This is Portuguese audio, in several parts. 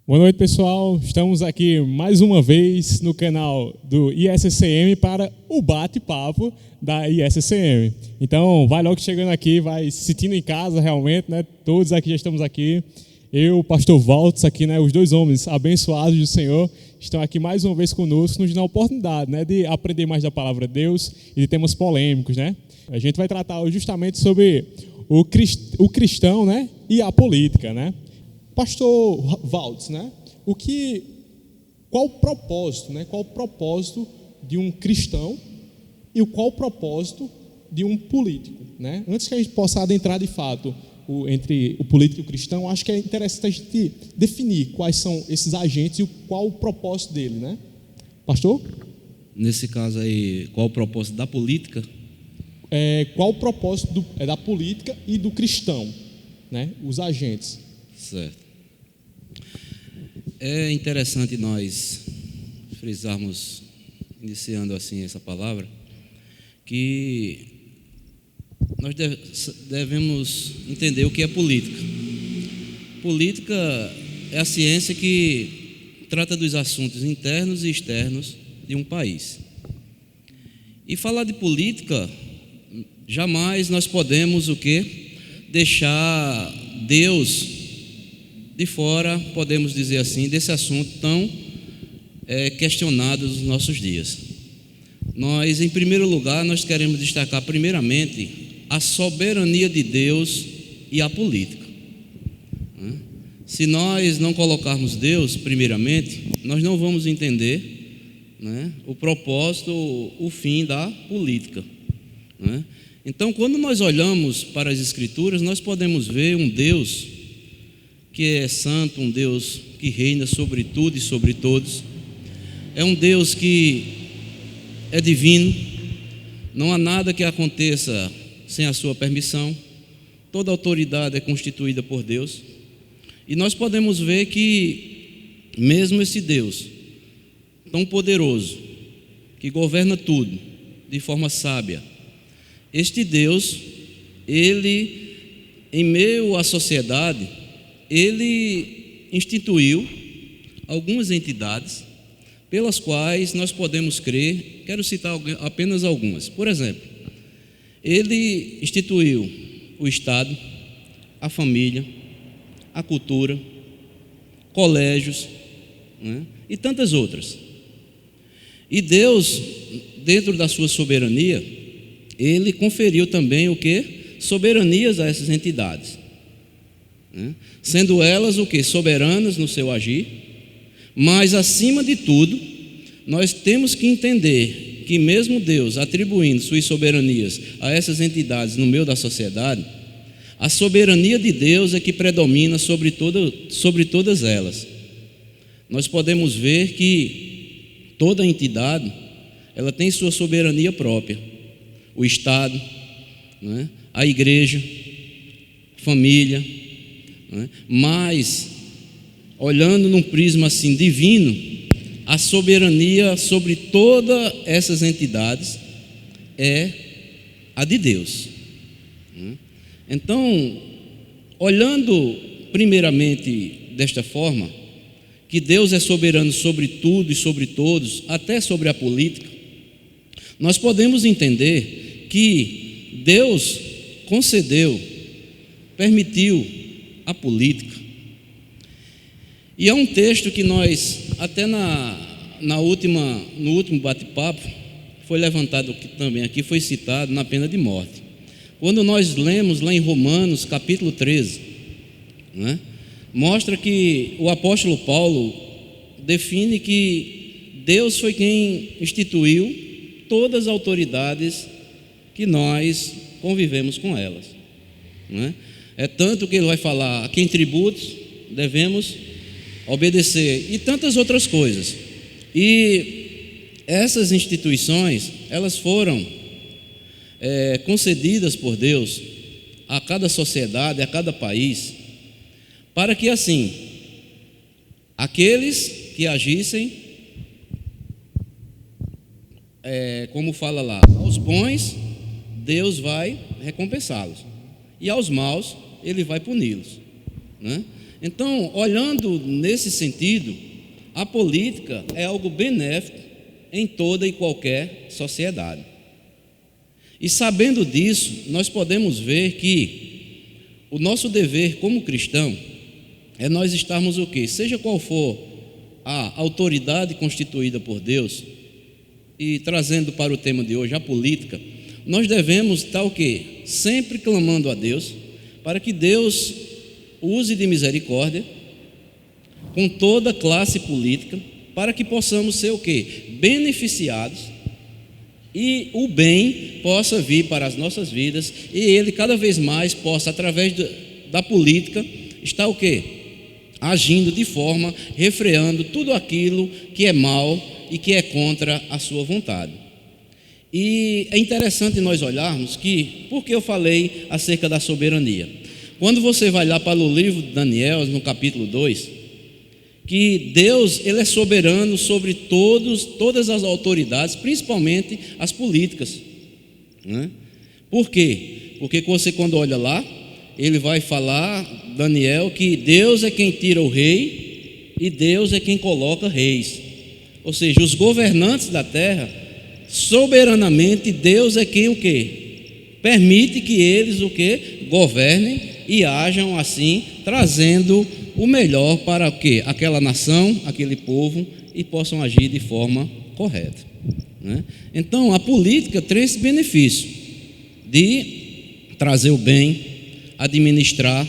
Boa noite, pessoal. Estamos aqui mais uma vez no canal do ISCM para o bate-papo da ISCM. Então, vai logo chegando aqui, vai se sentindo em casa realmente, né? Todos aqui já estamos aqui. Eu, o pastor Waltz aqui, né? Os dois homens abençoados do Senhor estão aqui mais uma vez conosco, nos dando a oportunidade, né? De aprender mais da palavra de Deus e de temas polêmicos, né? A gente vai tratar hoje justamente sobre o cristão, né? E a política, né? Pastor Waltz, né? Qual o propósito, né? Qual o propósito de um cristão e qual o propósito de um político, né? Antes que a gente possa adentrar de fato entre o político e o cristão, acho que é interessante a gente definir quais são esses agentes e qual o propósito dele, né? Pastor? Nesse caso aí, qual o propósito da política? Qual o propósito da política e do cristão, né? Os agentes. Certo. É interessante nós frisarmos, iniciando assim essa palavra, que nós devemos entender o que é política. Política é a ciência que trata dos assuntos internos e externos de um país. E falar de política, jamais nós podemos deixar Deus de fora, podemos dizer assim, desse assunto tão questionado nos nossos dias. Nós, em primeiro lugar, nós queremos destacar primeiramente a soberania de Deus e a política. Se nós não colocarmos Deus primeiramente, nós não vamos entender, né, o propósito, o fim da política, né? Então, quando nós olhamos para as Escrituras, nós podemos ver um Deus que é santo, um Deus que reina sobre tudo e sobre todos. É um Deus que é divino, não há nada que aconteça sem a sua permissão, toda autoridade é constituída por Deus, e nós podemos ver que mesmo esse Deus tão poderoso, que governa tudo de forma sábia, este Deus, ele, em meio à sociedade, ele instituiu algumas entidades pelas quais nós podemos crer. Quero citar apenas algumas. Por exemplo, ele instituiu o Estado, a família, a cultura, colégios, né, e tantas outras. E Deus, dentro da sua soberania, ele conferiu também soberanias a essas entidades, né? Sendo elas soberanas no seu agir, mas acima de tudo, nós temos que entender que mesmo Deus atribuindo suas soberanias a essas entidades no meio da sociedade, a soberania de Deus é que predomina sobre todas elas. Nós podemos ver que toda entidade, ela tem sua soberania própria. O Estado, né? A igreja, família, né? Mas, olhando num prisma assim divino, a soberania sobre todas essas entidades é a de Deus. Então, olhando primeiramente desta forma, que Deus é soberano sobre tudo e sobre todos, até sobre a política, nós podemos entender que Deus permitiu a política. E há um texto que nós, até no último bate-papo, foi levantado também aqui, foi citado na pena de morte. Quando nós lemos lá em Romanos, capítulo 13, né, mostra que o apóstolo Paulo define que Deus foi quem instituiu todas as autoridades que nós convivemos com elas, né? É tanto que ele vai falar: a quem tributos devemos obedecer, e tantas outras coisas. E essas instituições, elas foram concedidas por Deus a cada sociedade, a cada país, para que assim, aqueles que agissem, como fala lá, aos bons, Deus vai recompensá-los, e aos maus, Ele vai puni-los, né? Então, olhando nesse sentido, a política é algo benéfico em toda e qualquer sociedade. E sabendo disso, nós podemos ver que o nosso dever como cristão é nós estarmos o quê? Seja qual for a autoridade constituída por Deus, e trazendo para o tema de hoje a política, nós devemos estar o quê? Sempre clamando a Deus, para que Deus use de misericórdia com toda classe política, para que possamos ser o quê? Beneficiados, e o bem possa vir para as nossas vidas, e ele cada vez mais possa, através da política, estar o quê? Agindo de forma, refreando tudo aquilo que é mal e que é contra a sua vontade. E é interessante nós olharmos que, por que eu falei acerca da soberania? Quando você vai lá para o livro de Daniel, no capítulo 2, que Deus, ele é soberano sobre todas as autoridades, principalmente as políticas, né? Por quê? Porque você, quando olha lá, ele vai falar, Daniel, que Deus é quem tira o rei e Deus é quem coloca reis. Ou seja, os governantes da terra, soberanamente, Deus é quem o quê? Permite que eles o quê? Governem e ajam assim, trazendo o melhor para o quê? Aquela nação, aquele povo, e possam agir de forma correta, né? Então, a política tem esse benefício de trazer o bem, administrar,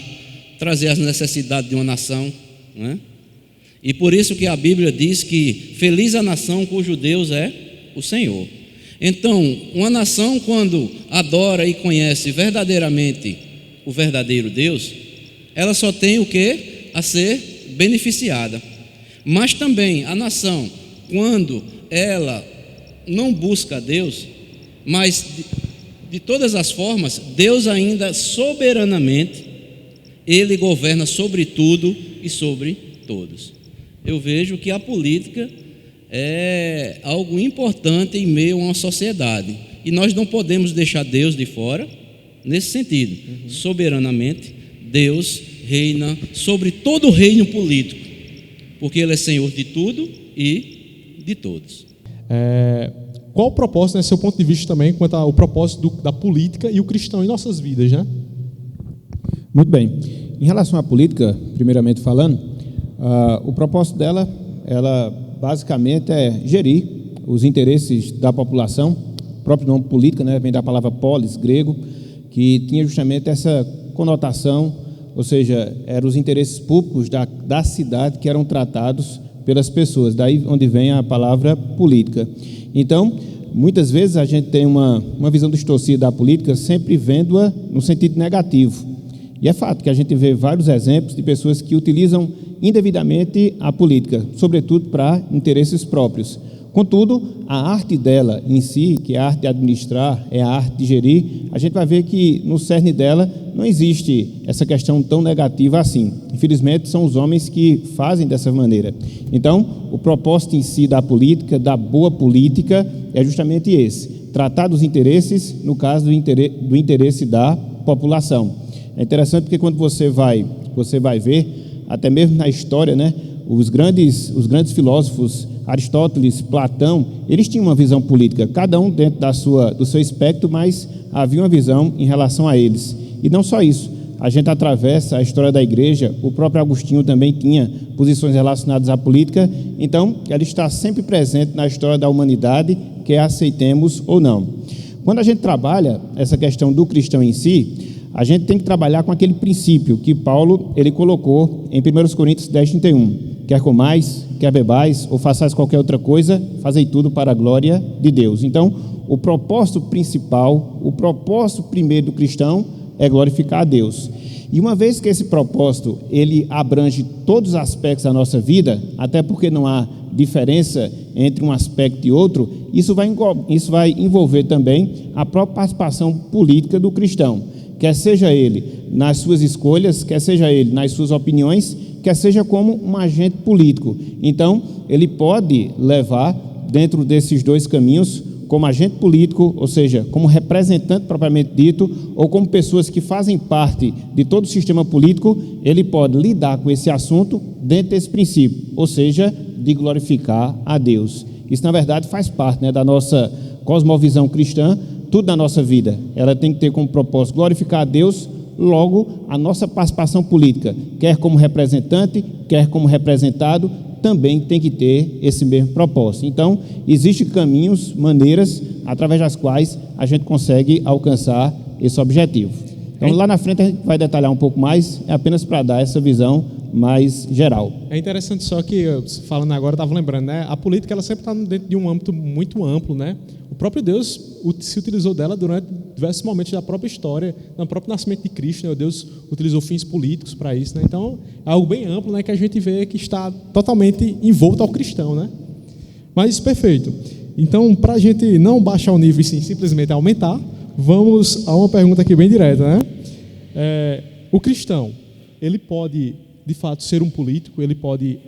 trazer as necessidades de uma nação, né? E por isso que a Bíblia diz que feliz a nação cujo Deus é o Senhor. Então, uma nação, quando adora e conhece verdadeiramente o verdadeiro Deus, ela só tem o que? A ser beneficiada. Mas também a nação, quando ela não busca a Deus, mas de todas as formas, Deus ainda soberanamente, ele governa sobre tudo e sobre todos. Eu vejo que a política é algo importante em meio a uma sociedade, e nós não podemos deixar Deus de fora nesse sentido. Soberanamente, Deus reina sobre todo o reino político, porque ele é Senhor de tudo e de todos. Qual o propósito, né, seu ponto de vista também, quanto ao propósito da política e o cristão em nossas vidas, né? Muito bem. Em relação à política, primeiramente falando, o propósito dela, ela basicamente é gerir os interesses da população. O próprio nome política, né, vem da palavra polis, grego, que tinha justamente essa conotação, ou seja, eram os interesses públicos da cidade que eram tratados pelas pessoas, daí onde vem a palavra política. Então, muitas vezes a gente tem uma visão distorcida da política, sempre vendo-a no sentido negativo. E é fato que a gente vê vários exemplos de pessoas que utilizam indevidamente a política, sobretudo para interesses próprios. Contudo, a arte dela em si, que é a arte de administrar, é a arte de gerir, a gente vai ver que no cerne dela não existe essa questão tão negativa assim. Infelizmente, são os homens que fazem dessa maneira. Então, o propósito em si da política, da boa política, é justamente esse: tratar dos interesses, no caso do interesse da população. É interessante porque quando você vai ver, até mesmo na história, né, os grandes filósofos, Aristóteles, Platão, eles tinham uma visão política, cada um dentro do seu espectro, mas havia uma visão em relação a eles. E não só isso, a gente atravessa a história da igreja, o próprio Agostinho também tinha posições relacionadas à política, então ela está sempre presente na história da humanidade, quer aceitemos ou não. Quando a gente trabalha essa questão do cristão em si, a gente tem que trabalhar com aquele princípio que Paulo ele colocou em 1 Coríntios 10:31. Quer comais, quer bebais, ou façais qualquer outra coisa, fazei tudo para a glória de Deus. Então, o propósito principal, o propósito primeiro do cristão é glorificar a Deus. E uma vez que esse propósito, ele abrange todos os aspectos da nossa vida, até porque não há diferença entre um aspecto e outro, isso vai envolver também a própria participação política do cristão, quer seja ele nas suas escolhas, quer seja ele nas suas opiniões, quer seja como um agente político. Então, ele pode levar, dentro desses dois caminhos, como agente político, ou seja, como representante propriamente dito, ou como pessoas que fazem parte de todo o sistema político, ele pode lidar com esse assunto dentro desse princípio, ou seja, de glorificar a Deus. Isso, na verdade, faz parte, né, da nossa cosmovisão cristã. Tudo na nossa vida, ela tem que ter como propósito glorificar a Deus. Logo, a nossa participação política, quer como representante, quer como representado, também tem que ter esse mesmo propósito. Então, existem caminhos, maneiras, através das quais a gente consegue alcançar esse objetivo. Então, lá na frente a gente vai detalhar um pouco mais, é apenas para dar essa visão mais geral. É interessante só que, falando agora, eu estava lembrando, né? A política ela sempre está dentro de um âmbito muito amplo, né? O próprio Deus se utilizou dela durante diversos momentos da própria história, no próprio nascimento de Cristo, né? Deus utilizou fins políticos para isso, né? Então, é algo bem amplo, né? Que a gente vê que está totalmente envolto ao cristão, né? Mas, perfeito. Então, para a gente não baixar o nível e sim, simplesmente aumentar, vamos a uma pergunta aqui bem direta, né? O cristão, ele pode, de fato, ser um político, ele pode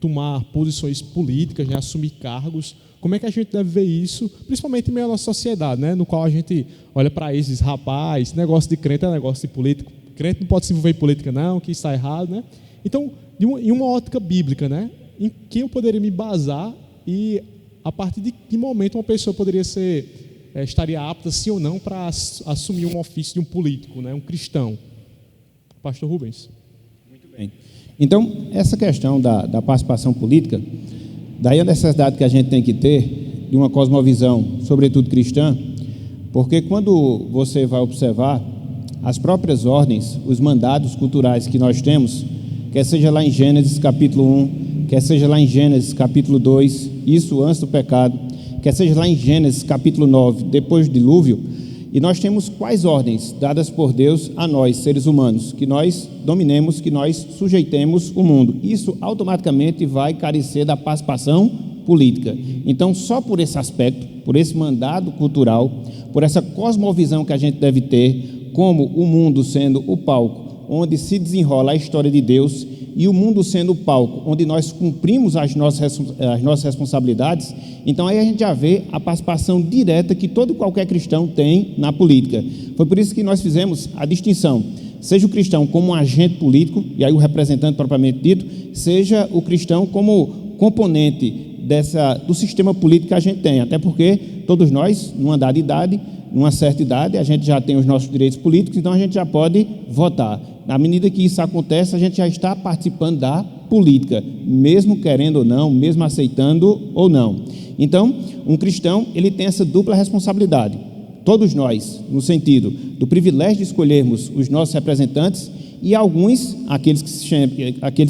tomar posições políticas, né? Assumir cargos. Como é que a gente deve ver isso, principalmente em meio à nossa sociedade, né? No qual a gente olha para esses rapaz, negócio de crente é negócio de político, crente não pode se envolver em política não, que está errado, né? Então, em uma ótica bíblica, né? Em quem eu poderia me basar e a partir de que momento uma pessoa poderia estaria apta, sim ou não, para assumir um ofício de um político, né? Um cristão? Pastor Rubens. Muito bem. Então, essa questão da participação política, daí a necessidade que a gente tem que ter de uma cosmovisão, sobretudo cristã, porque quando você vai observar as próprias ordens, os mandados culturais que nós temos, quer seja lá em Gênesis capítulo 1, quer seja lá em Gênesis capítulo 2, isso antes do pecado, quer seja lá em Gênesis capítulo 9, depois do dilúvio, e nós temos quais ordens dadas por Deus a nós, seres humanos, que nós dominemos, que nós sujeitemos o mundo. Isso automaticamente vai carecer da participação política. Então, só por esse aspecto, por esse mandado cultural, por essa cosmovisão que a gente deve ter, como o mundo sendo o palco onde se desenrola a história de Deus e o mundo sendo o palco onde nós cumprimos as nossas responsabilidades, então aí a gente já vê a participação direta que todo e qualquer cristão tem na política. Foi por isso que nós fizemos a distinção, seja o cristão como um agente político, e aí o representante propriamente dito, seja o cristão como componente do sistema político que a gente tem, até porque todos nós, numa dada idade, numa certa idade, a gente já tem os nossos direitos políticos, então a gente já pode votar. Na medida que isso acontece, a gente já está participando da política, mesmo querendo ou não, mesmo aceitando ou não. Então, um cristão, ele tem essa dupla responsabilidade. Todos nós, no sentido do privilégio de escolhermos os nossos representantes, e alguns, aqueles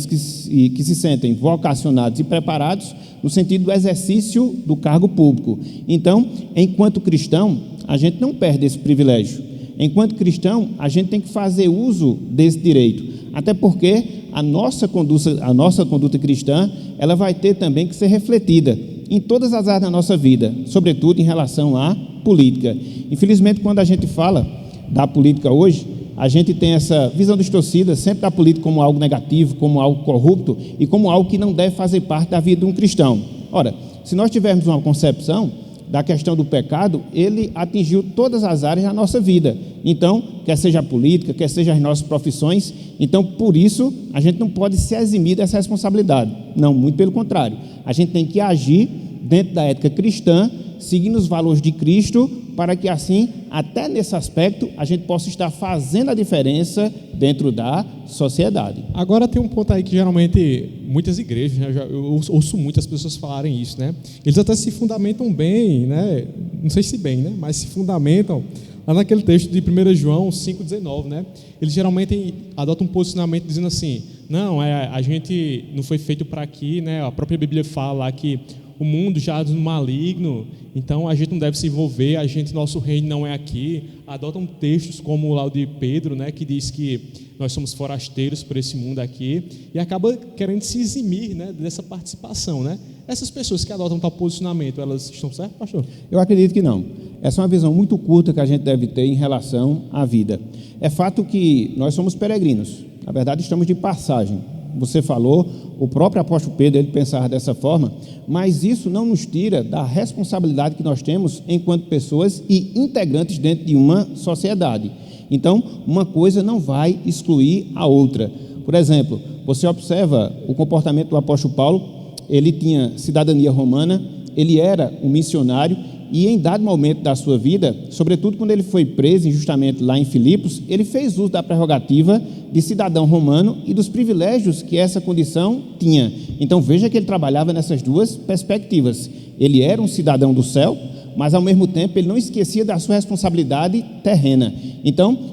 que se sentem vocacionados e preparados, no sentido do exercício do cargo público. Então, enquanto cristão, a gente não perde esse privilégio. Enquanto cristão, a gente tem que fazer uso desse direito, até porque a nossa conduta cristã, ela vai ter também que ser refletida em todas as áreas da nossa vida, sobretudo em relação à política. Infelizmente, quando a gente fala da política hoje, a gente tem essa visão distorcida sempre da política como algo negativo, como algo corrupto e como algo que não deve fazer parte da vida de um cristão. Ora, se nós tivermos uma concepção da questão do pecado, ele atingiu todas as áreas da nossa vida. Então, quer seja a política, quer seja as nossas profissões, então, por isso, a gente não pode se eximir dessa responsabilidade. Não, muito pelo contrário. A gente tem que agir dentro da ética cristã, seguindo os valores de Cristo, para que assim, até nesse aspecto, a gente possa estar fazendo a diferença dentro da sociedade. Agora tem um ponto aí que geralmente muitas igrejas, né, eu ouço muitas pessoas falarem isso, né? Eles até se fundamentam bem, né? Não sei se bem, né? Mas se fundamentam lá naquele texto de 1 João 5,19, né? Eles geralmente adotam um posicionamento dizendo assim, não, a gente não foi feito para aqui, né? A própria Bíblia fala lá que o mundo já é maligno, então a gente não deve se envolver, nosso reino não é aqui. Adotam textos como lá o de Pedro, né, que diz que nós somos forasteiros por esse mundo aqui, e acaba querendo se eximir, né, dessa participação, né? Essas pessoas que adotam tal posicionamento, elas estão certas, pastor? Eu acredito que não. Essa é uma visão muito curta que a gente deve ter em relação à vida. É fato que nós somos peregrinos, na verdade estamos de passagem você falou, o próprio apóstolo Pedro, ele pensava dessa forma, mas isso não nos tira da responsabilidade que nós temos enquanto pessoas e integrantes dentro de uma sociedade. Então, uma coisa não vai excluir a outra. Por exemplo, você observa o comportamento do apóstolo Paulo, ele tinha cidadania romana, ele era um missionário, e em dado momento da sua vida, sobretudo quando ele foi preso injustamente lá em Filipos, ele fez uso da prerrogativa de cidadão romano e dos privilégios que essa condição tinha. Então veja que ele trabalhava nessas duas perspectivas. Ele era um cidadão do céu, mas ao mesmo tempo ele não esquecia da sua responsabilidade terrena. Então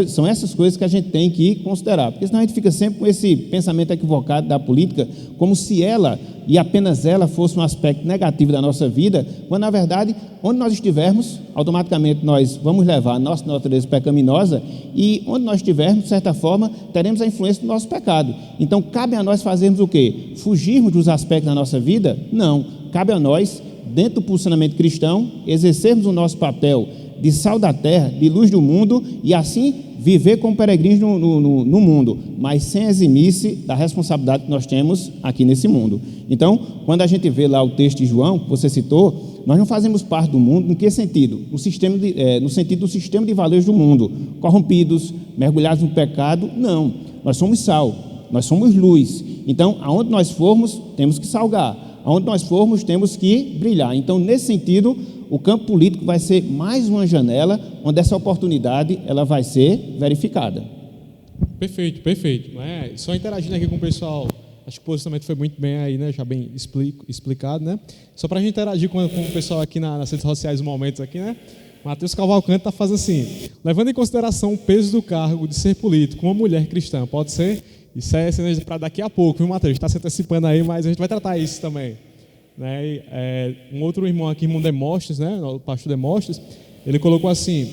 são essas coisas que a gente tem que considerar, porque senão a gente fica sempre com esse pensamento equivocado da política, como se ela e apenas ela fosse um aspecto negativo da nossa vida, quando na verdade, onde nós estivermos, automaticamente nós vamos levar a nossa natureza pecaminosa, e onde nós estivermos, de certa forma, teremos a influência do nosso pecado. Então cabe a nós fazermos o quê? Fugirmos dos aspectos da nossa vida? Não, cabe a nós, dentro do posicionamento cristão, exercermos o nosso papel de sal da terra, de luz do mundo, e assim viver como peregrinos no mundo, mas sem eximir-se da responsabilidade que nós temos aqui nesse mundo. Então, quando a gente vê lá o texto de João, que você citou, nós não fazemos parte do mundo. Em que sentido? No sentido do sistema de valores do mundo, corrompidos, mergulhados no pecado. Não, nós somos sal, nós somos luz. Então, aonde nós formos, temos que salgar, aonde nós formos, temos que brilhar. Então, nesse sentido, o campo político vai ser mais uma janela onde essa oportunidade ela vai ser verificada. Perfeito. Só interagindo aqui com o pessoal, acho que o posicionamento foi muito bem aí, né? Já bem explicado, né? Só para a gente interagir com o pessoal aqui nas redes sociais, momentos aqui, né? Matheus Cavalcante está fazendo assim: levando em consideração o peso do cargo de ser político, uma mulher cristã, pode ser? Isso é cena para daqui a pouco, viu, Matheus? Está se antecipando aí, mas a gente vai tratar isso também. Né? Um outro irmão aqui, irmão Demóstenes, né? O pastor Demóstenes, ele colocou assim: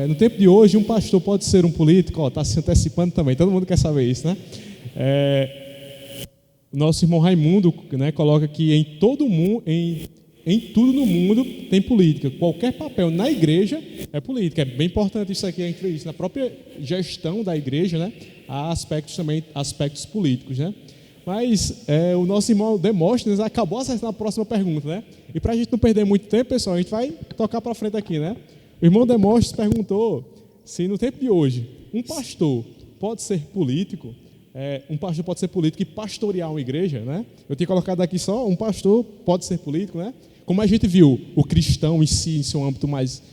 no tempo de hoje, um pastor pode ser um político. Está se antecipando também, todo mundo quer saber isso, né? O nosso irmão Raimundo, né, coloca que em todo mundo, em tudo no mundo tem política. Qualquer papel na igreja é política. É bem importante isso aqui, a gente vê isso na própria gestão da igreja, né? Há aspectos políticos, né? Mas o nosso irmão Demóstenes acabou acertando a próxima pergunta, né? E para a gente não perder muito tempo, pessoal, a gente vai tocar para frente aqui, né? O irmão Demóstenes perguntou se no tempo de hoje um pastor pode ser político. Um pastor pode ser político e pastorear uma igreja, né? Eu tinha colocado aqui só um pastor pode ser político, né? Como a gente viu o cristão em si, em seu âmbito mais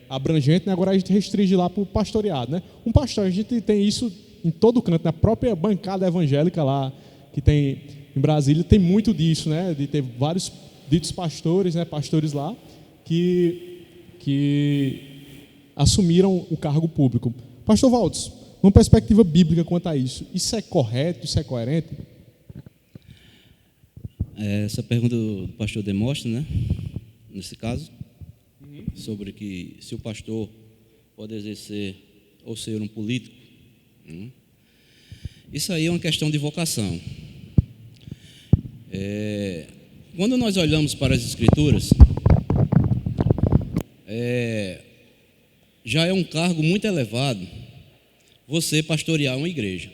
abrangente, né? Agora a gente restringe lá para o pastoreado, né? Um pastor, a gente tem isso em todo canto, na própria bancada evangélica lá, que tem em Brasília, tem muito disso, né? De ter vários ditos pastores, né? Pastores lá, que assumiram o cargo público. Pastor Valdes, uma perspectiva bíblica quanto a isso, isso é correto, isso é coerente? Essa pergunta do pastor Demóstenes, né? Nesse caso, sobre que se o pastor pode exercer ou ser um político, isso aí é uma questão de vocação. Quando nós olhamos para as Escrituras, já é um cargo muito elevado você pastorear uma igreja,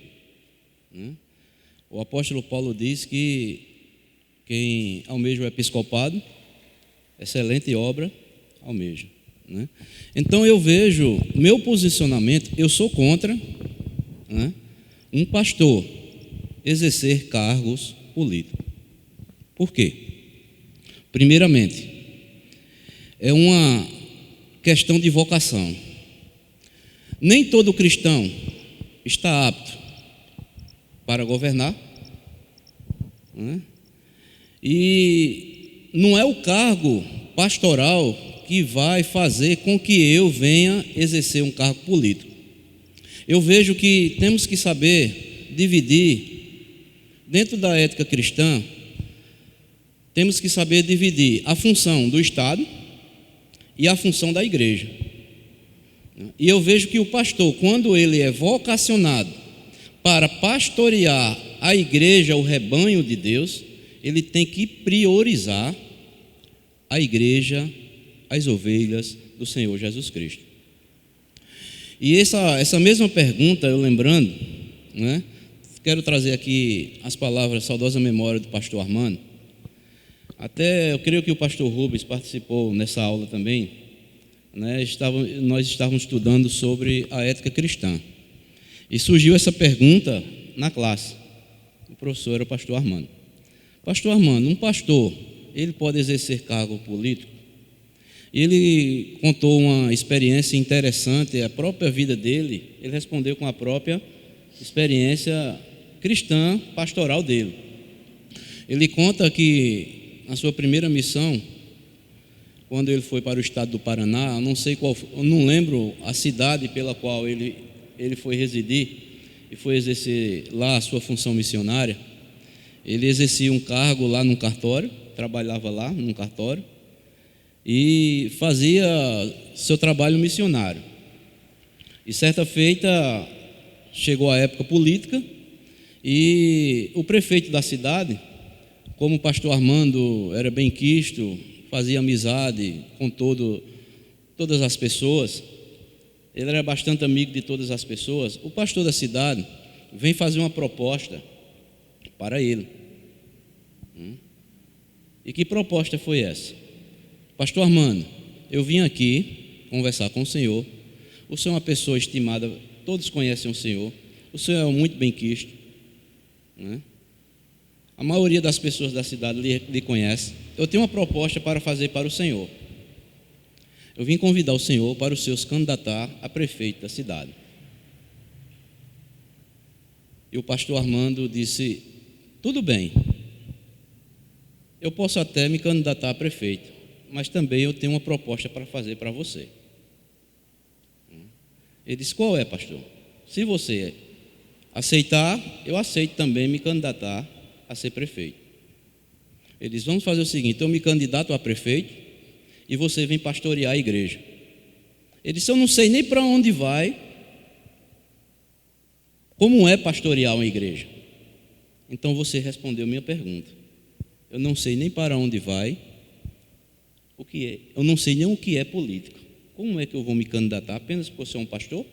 né? O apóstolo Paulo diz que quem almeja o episcopado, excelente obra almeja, né? Então eu vejo, meu posicionamento, eu sou contra, né, um pastor exercer cargos políticos. Por quê? Primeiramente, é uma questão de vocação. Nem todo cristão está apto para governar, né? E não é o cargo pastoral que vai fazer com que eu venha exercer um cargo político. Eu vejo que temos que saber dividir, dentro da ética cristã, temos que saber dividir a função do Estado e a função da igreja. E eu vejo que o pastor, quando ele é vocacionado para pastorear a igreja, o rebanho de Deus, ele tem que priorizar a igreja, as ovelhas do Senhor Jesus Cristo. E essa mesma pergunta, eu lembrando, né, quero trazer aqui as palavras, a saudosa memória do pastor Armando. Até eu creio que o pastor Rubens participou nessa aula também, né? Nós estávamos estudando sobre a ética cristã. E surgiu essa pergunta na classe. O professor era o pastor Armando. Pastor Armando, um pastor, ele pode exercer cargo político? Ele contou uma experiência interessante, a própria vida dele, ele respondeu com a própria experiência cristã, pastoral dele. Ele conta que na sua primeira missão, quando ele foi para o estado do Paraná, eu não lembro a cidade pela qual ele foi residir e foi exercer lá a sua função missionária. Ele exercia um cargo lá num cartório, trabalhava lá num cartório e fazia seu trabalho missionário. E certa feita chegou a época política e o prefeito da cidade, como o pastor Armando era bem quisto, fazia amizade com todas as pessoas, ele era bastante amigo de todas as pessoas, o pastor da cidade vem fazer uma proposta para ele. E que proposta foi essa? Pastor Armando, eu vim aqui conversar com o senhor é uma pessoa estimada, todos conhecem o senhor é muito bem quisto, né? A maioria das pessoas da cidade lhe conhece. Eu tenho uma proposta para fazer para o senhor. Eu vim convidar o senhor para o senhor se candidatar a prefeito da cidade. E o pastor Armando disse, tudo bem, eu posso até me candidatar a prefeito, mas também eu tenho uma proposta para fazer para você. Ele disse, qual é, pastor? Se você aceitar, eu aceito também me candidatar a ser prefeito. Ele disse, vamos fazer o seguinte, eu me candidato a prefeito e você vem pastorear a igreja. Ele disse, eu não sei nem para onde vai, como é pastorear uma igreja. Então você respondeu minha pergunta. Eu não sei nem para onde vai, o que é, eu não sei nem o que é política. Como é que eu vou me candidatar apenas por ser um pastor?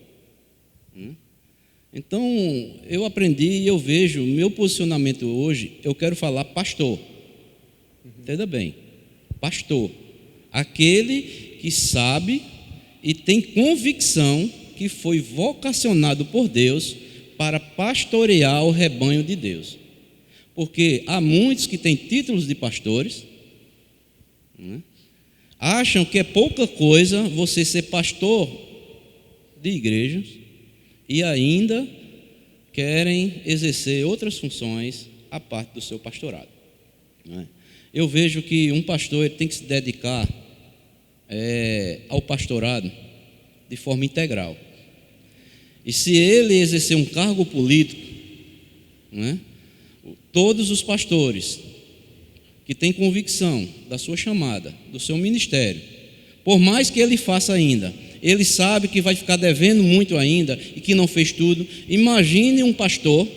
Então, eu aprendi e eu vejo, meu posicionamento hoje, eu quero falar pastor. Entenda bem, pastor. Aquele que sabe e tem convicção que foi vocacionado por Deus para pastorear o rebanho de Deus. Porque há muitos que têm títulos de pastores, né? Acham que é pouca coisa você ser pastor de igrejas e ainda querem exercer outras funções à parte do seu pastorado, né? Eu vejo que um pastor ele tem que se dedicar ao pastorado de forma integral. E se ele exercer um cargo político, né, todos os pastores que têm convicção da sua chamada, do seu ministério, por mais que ele faça ainda, ele sabe que vai ficar devendo muito ainda e que não fez tudo. Imagine um pastor,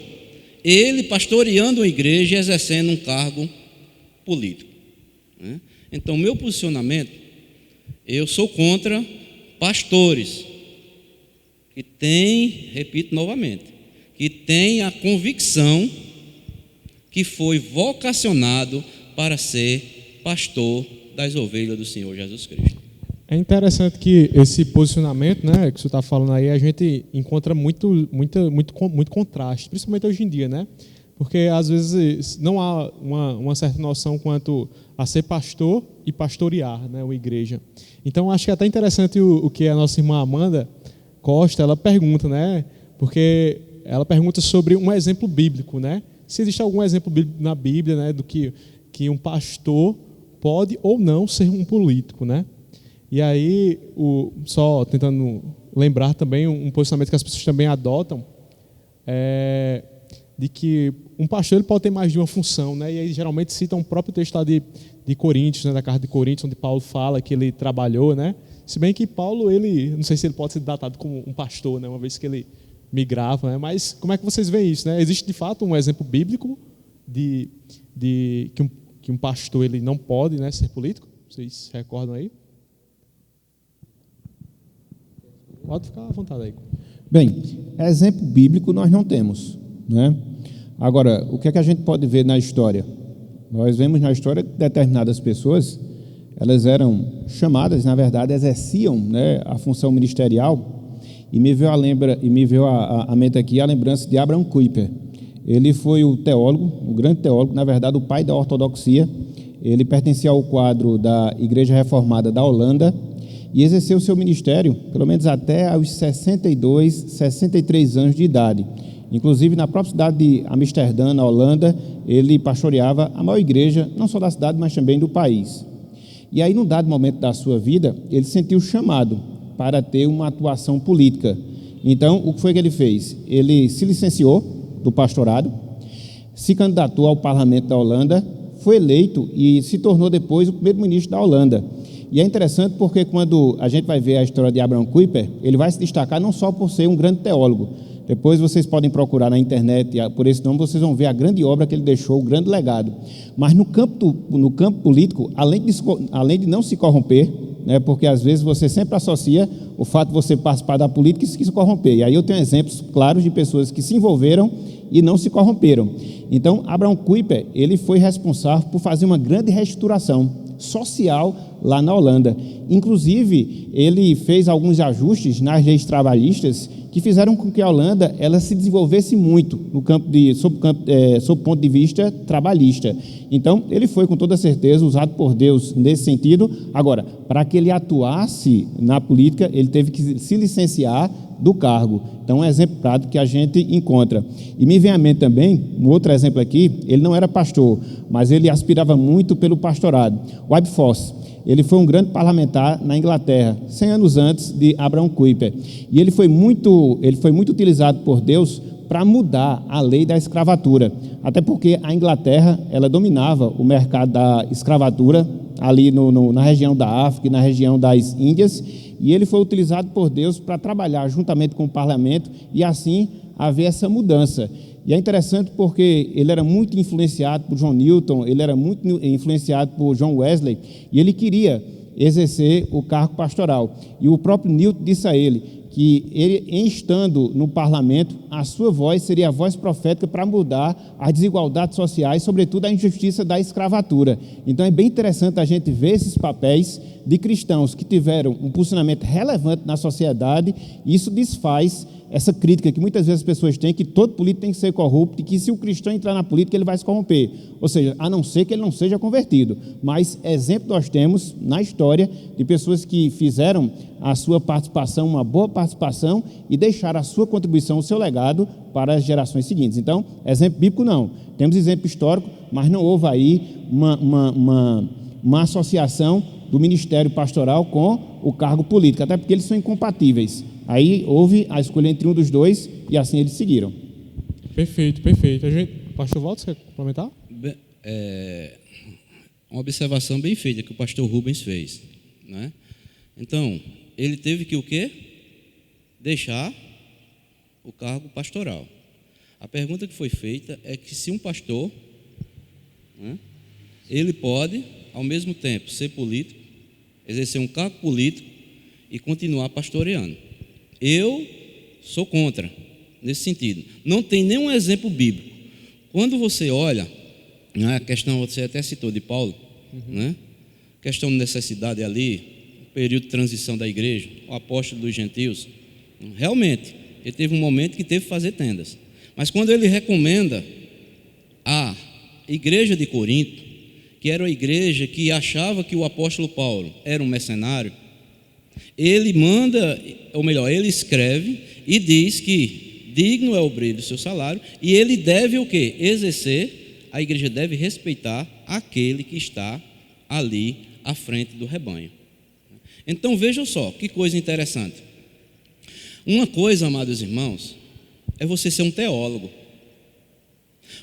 ele pastoreando uma igreja e exercendo um cargo político, né? Então, meu posicionamento, eu sou contra pastores que têm, repito novamente, que têm a convicção que foi vocacionado para ser pastor das ovelhas do Senhor Jesus Cristo. É interessante que esse posicionamento, né, que você está falando aí, a gente encontra muito contraste, principalmente hoje em dia, né? Porque às vezes não há uma certa noção quanto a ser pastor e pastorear, né, uma igreja. Então acho que é até interessante o que a nossa irmã Amanda Costa, ela pergunta, né? Porque ela pergunta sobre um exemplo bíblico, né? Se existe algum exemplo bíblico na Bíblia, né, do que um pastor pode ou não ser um político, né? E aí, só tentando lembrar também um posicionamento que as pessoas também adotam, de que um pastor ele pode ter mais de uma função, né? E aí geralmente citam o próprio texto lá de Coríntios, né, da carta de Coríntios, onde Paulo fala que ele trabalhou, né? Se bem que Paulo, ele, não sei se ele pode ser datado como um pastor, né, uma vez que ele migrava, né? Mas como é que vocês veem isso, né? Existe de fato um exemplo bíblico de que um pastor ele não pode, né, ser político? Vocês se recordam aí? Pode ficar à vontade aí. Bem, exemplo bíblico nós não temos, né? Agora, o que é que a gente pode ver na história? Nós vemos na história que determinadas pessoas, elas eram chamadas, na verdade, exerciam, né, a função ministerial, e me veio à mente aqui a lembrança de Abraham Kuyper. Ele foi o teólogo, um grande teólogo, na verdade, o pai da ortodoxia. Ele pertencia ao quadro da Igreja Reformada da Holanda e exerceu seu ministério, pelo menos até aos 62, 63 anos de idade. Inclusive, na própria cidade de Amsterdã, na Holanda, ele pastoreava a maior igreja, não só da cidade, mas também do país. E aí, num dado momento da sua vida, ele sentiu chamado para ter uma atuação política. Então, o que foi que ele fez? Ele se licenciou do pastorado, se candidatou ao parlamento da Holanda, foi eleito e se tornou depois o primeiro-ministro da Holanda. E é interessante porque quando a gente vai ver a história de Abraham Kuyper, ele vai se destacar não só por ser um grande teólogo. Depois vocês podem procurar na internet, por esse nome, vocês vão ver a grande obra que ele deixou, o grande legado. Mas no campo político, além de não se corromper, né, porque às vezes você sempre associa o fato de você participar da política e se corromper. E aí eu tenho exemplos claros de pessoas que se envolveram e não se corromperam. Então, Abraham Kuyper, ele foi responsável por fazer uma grande reestruturação social lá na Holanda. Inclusive, ele fez alguns ajustes nas leis trabalhistas que fizeram com que a Holanda ela se desenvolvesse muito sob o ponto de vista trabalhista. Então, ele foi com toda certeza usado por Deus nesse sentido. Agora, para que ele atuasse na política, ele teve que se licenciar do cargo. Então, um exemplo prático que a gente encontra. E me vem à mente também, um outro exemplo aqui, ele não era pastor, mas ele aspirava muito pelo pastorado. Wilberforce, ele foi um grande parlamentar na Inglaterra, 100 anos antes de Abraham Kuyper. E ele foi muito utilizado por Deus para mudar a lei da escravatura. Até porque a Inglaterra, ela dominava o mercado da escravatura ali na região da África e na região das Índias, e ele foi utilizado por Deus para trabalhar juntamente com o parlamento e assim haver essa mudança. E é interessante porque ele era muito influenciado por John Newton, ele era muito influenciado por John Wesley, e ele queria exercer o cargo pastoral. E o próprio Newton disse a ele que ele, estando no parlamento, a sua voz seria a voz profética para mudar as desigualdades sociais, sobretudo a injustiça da escravatura. Então é bem interessante a gente ver esses papéis de cristãos que tiveram um posicionamento relevante na sociedade, e isso desfaz essa crítica que muitas vezes as pessoas têm, que todo político tem que ser corrupto e que se o cristão entrar na política ele vai se corromper, ou seja, a não ser que ele não seja convertido. Mas exemplo nós temos na história de pessoas que fizeram a sua participação, uma boa participação, e deixaram a sua contribuição, o seu legado para as gerações seguintes. Então, exemplo bíblico não, temos exemplo histórico, mas não houve aí uma associação do ministério pastoral com o cargo político, até porque eles são incompatíveis. Aí houve a escolha entre um dos dois e assim eles seguiram. Perfeito. Pastor Walter, você quer complementar? Uma observação bem feita que o pastor Rubens fez, né? Então, ele teve que o quê? Deixar o cargo pastoral. A pergunta que foi feita é que se um pastor, né, ele pode, ao mesmo tempo, ser político, exercer um cargo político e continuar pastoreando. Eu sou contra, nesse sentido. Não tem nenhum exemplo bíblico. Quando você olha, né, a questão, você até citou de Paulo, né, questão de necessidade ali, período de transição da igreja, o apóstolo dos gentios, realmente, ele teve um momento que teve que fazer tendas. Mas quando ele recomenda a igreja de Corinto, que era a igreja que achava que o apóstolo Paulo era um mercenário, ele manda, ou melhor, ele escreve e diz que digno é o obreiro do seu salário, e ele deve o quê? Exercer, a igreja deve respeitar aquele que está ali à frente do rebanho. Então vejam só, que coisa interessante. Uma coisa, amados irmãos, é você ser um teólogo.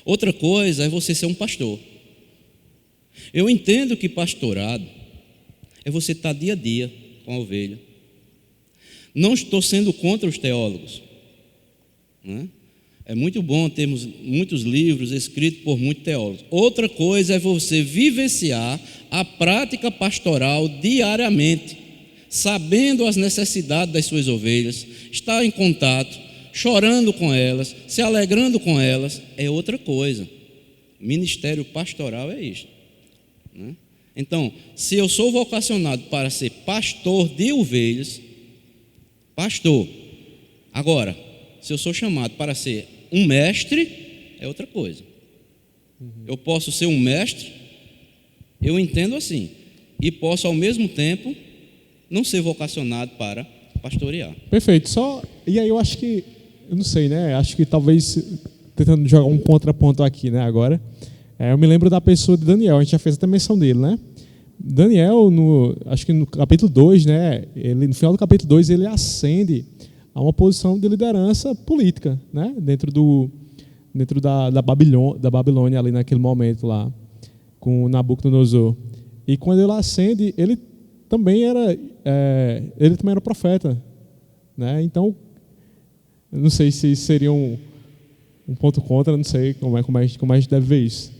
Outra coisa é você ser um pastor. Eu entendo que pastorado é você estar dia a dia com a ovelha. Não estou sendo contra os teólogos, né? É muito bom termos muitos livros escritos por muitos teólogos. Outra coisa é você vivenciar a prática pastoral diariamente, sabendo as necessidades das suas ovelhas, estar em contato, chorando com elas, se alegrando com elas, é outra coisa. Ministério pastoral é isto, né? Então, se eu sou vocacionado para ser pastor de ovelhas, pastor. Agora, se eu sou chamado para ser um mestre, é outra coisa. Eu posso ser um mestre, eu entendo assim, e posso ao mesmo tempo não ser vocacionado para pastorear. Perfeito. E aí eu acho que, eu não sei, né? Acho que talvez, tentando jogar um contraponto aqui, né, agora, eu me lembro da pessoa de Daniel, a gente já fez até menção dele, né? Daniel, acho que no capítulo 2, né, no final do capítulo 2, ele ascende a uma posição de liderança política, né, dentro da Babilônia, ali naquele momento lá, com Nabucodonosor. E quando ele ascende, ele também era profeta, né? Então, eu não sei se seria um ponto contra, não sei como a gente deve ver isso.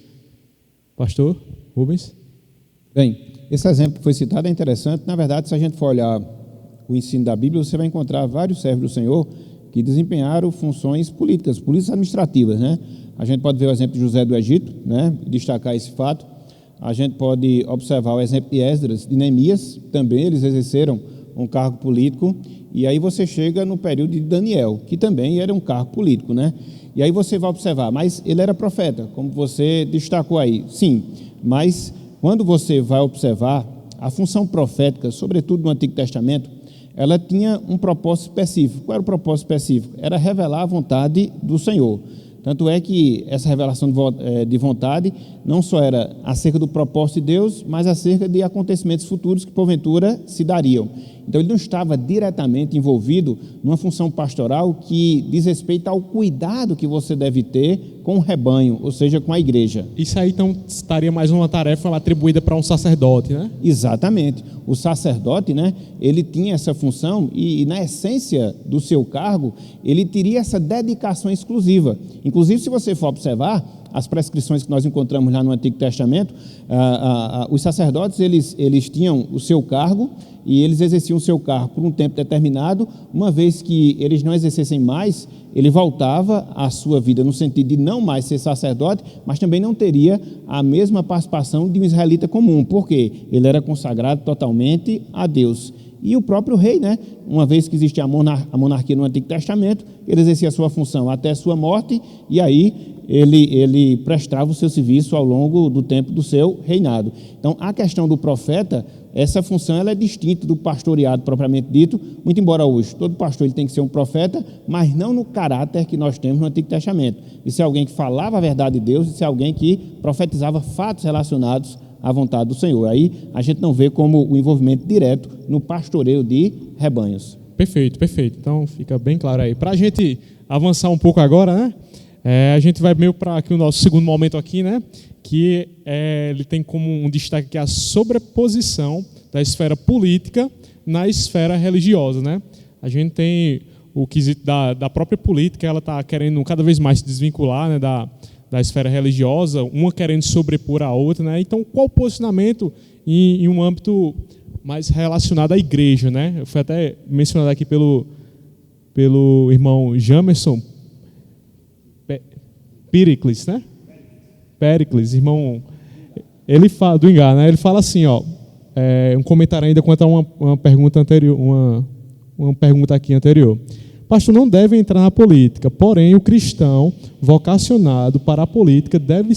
Pastor Rubens? Bem, esse exemplo que foi citado é interessante. Na verdade, se a gente for olhar o ensino da Bíblia, você vai encontrar vários servos do Senhor que desempenharam funções políticas administrativas, né? A gente pode ver o exemplo de José do Egito, né, e destacar esse fato. A gente pode observar o exemplo de Esdras, de Neemias, também eles exerceram um cargo político. E aí você chega no período de Daniel, que também era um cargo político, né? E aí você vai observar, mas ele era profeta, como você destacou aí. Sim, mas quando você vai observar a função profética, sobretudo no Antigo Testamento, ela tinha um propósito específico. Qual era o propósito específico? Era revelar a vontade do Senhor. Tanto é que essa revelação de vontade não só era acerca do propósito de Deus, mas acerca de acontecimentos futuros que porventura se dariam. Então ele não estava diretamente envolvido numa função pastoral que diz respeito ao cuidado que você deve ter com o rebanho, ou seja, com a igreja. Isso aí então estaria mais uma tarefa atribuída para um sacerdote, né? Exatamente. O sacerdote, né, ele tinha essa função e na essência do seu cargo, ele teria essa dedicação exclusiva. Inclusive, se você for observar as prescrições que nós encontramos lá no Antigo Testamento, os sacerdotes, eles tinham o seu cargo e eles exerciam o seu cargo por um tempo determinado. Uma vez que eles não exercessem mais, ele voltava à sua vida no sentido de não mais ser sacerdote, mas também não teria a mesma participação de um israelita comum, porque ele era consagrado totalmente a Deus. E o próprio rei, né, uma vez que existia a monarquia no Antigo Testamento, ele exercia a sua função até sua morte, e aí ele prestava o seu serviço ao longo do tempo do seu reinado. Então, a questão do profeta, essa função ela é distinta do pastoreado propriamente dito, muito embora hoje todo pastor ele tem que ser um profeta, mas não no caráter que nós temos no Antigo Testamento. Isso é alguém que falava a verdade de Deus, isso é alguém que profetizava fatos relacionados à vontade do Senhor. Aí a gente não vê como o envolvimento direto no pastoreio de rebanhos. Perfeito, perfeito. Então fica bem claro aí. Para a gente avançar um pouco agora, né? A gente vai meio para aqui o nosso segundo momento aqui, né? Que ele tem como um destaque que a sobreposição da esfera política na esfera religiosa, né? A gente tem o quesito da própria política, ela está querendo cada vez mais se desvincular, né, da esfera religiosa, uma querendo sobrepor a outra, né? Então, qual o posicionamento em um âmbito mais relacionado à igreja, né? Eu fui até mencionado aqui pelo irmão Jamerson Péricles, né? Péricles, irmão, ele fala do Engar, né? Ele fala assim, ó, um comentário ainda quanto a uma pergunta anterior, uma pergunta aqui anterior. Pastor, não deve entrar na política, porém o cristão vocacionado para a política deve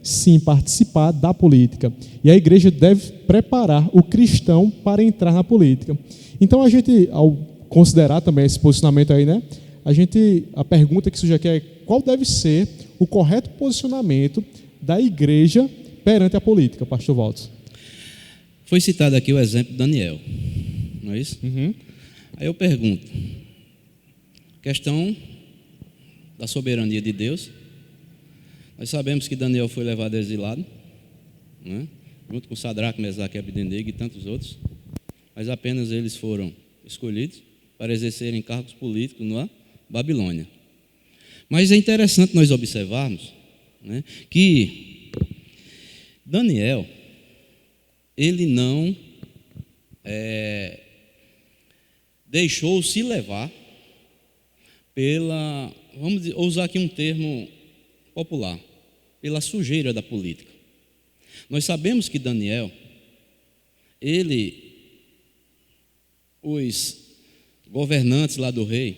sim participar da política. E a igreja deve preparar o cristão para entrar na política. Então a gente, ao considerar também esse posicionamento aí, né? A pergunta que surge aqui é qual deve ser o correto posicionamento da igreja perante a política, pastor Walter? Foi citado aqui o exemplo de Daniel, não é isso? Uhum. Aí eu pergunto, questão da soberania de Deus. Nós sabemos que Daniel foi levado exilado, né? Junto com Sadraque, Mesaque, Abdenego e tantos outros, mas apenas eles foram escolhidos para exercerem cargos políticos na Babilônia. Mas é interessante nós observarmos, né, que Daniel, ele não deixou-se levar vamos usar aqui um termo popular, pela sujeira da política. Nós sabemos que Daniel, os governantes lá do rei,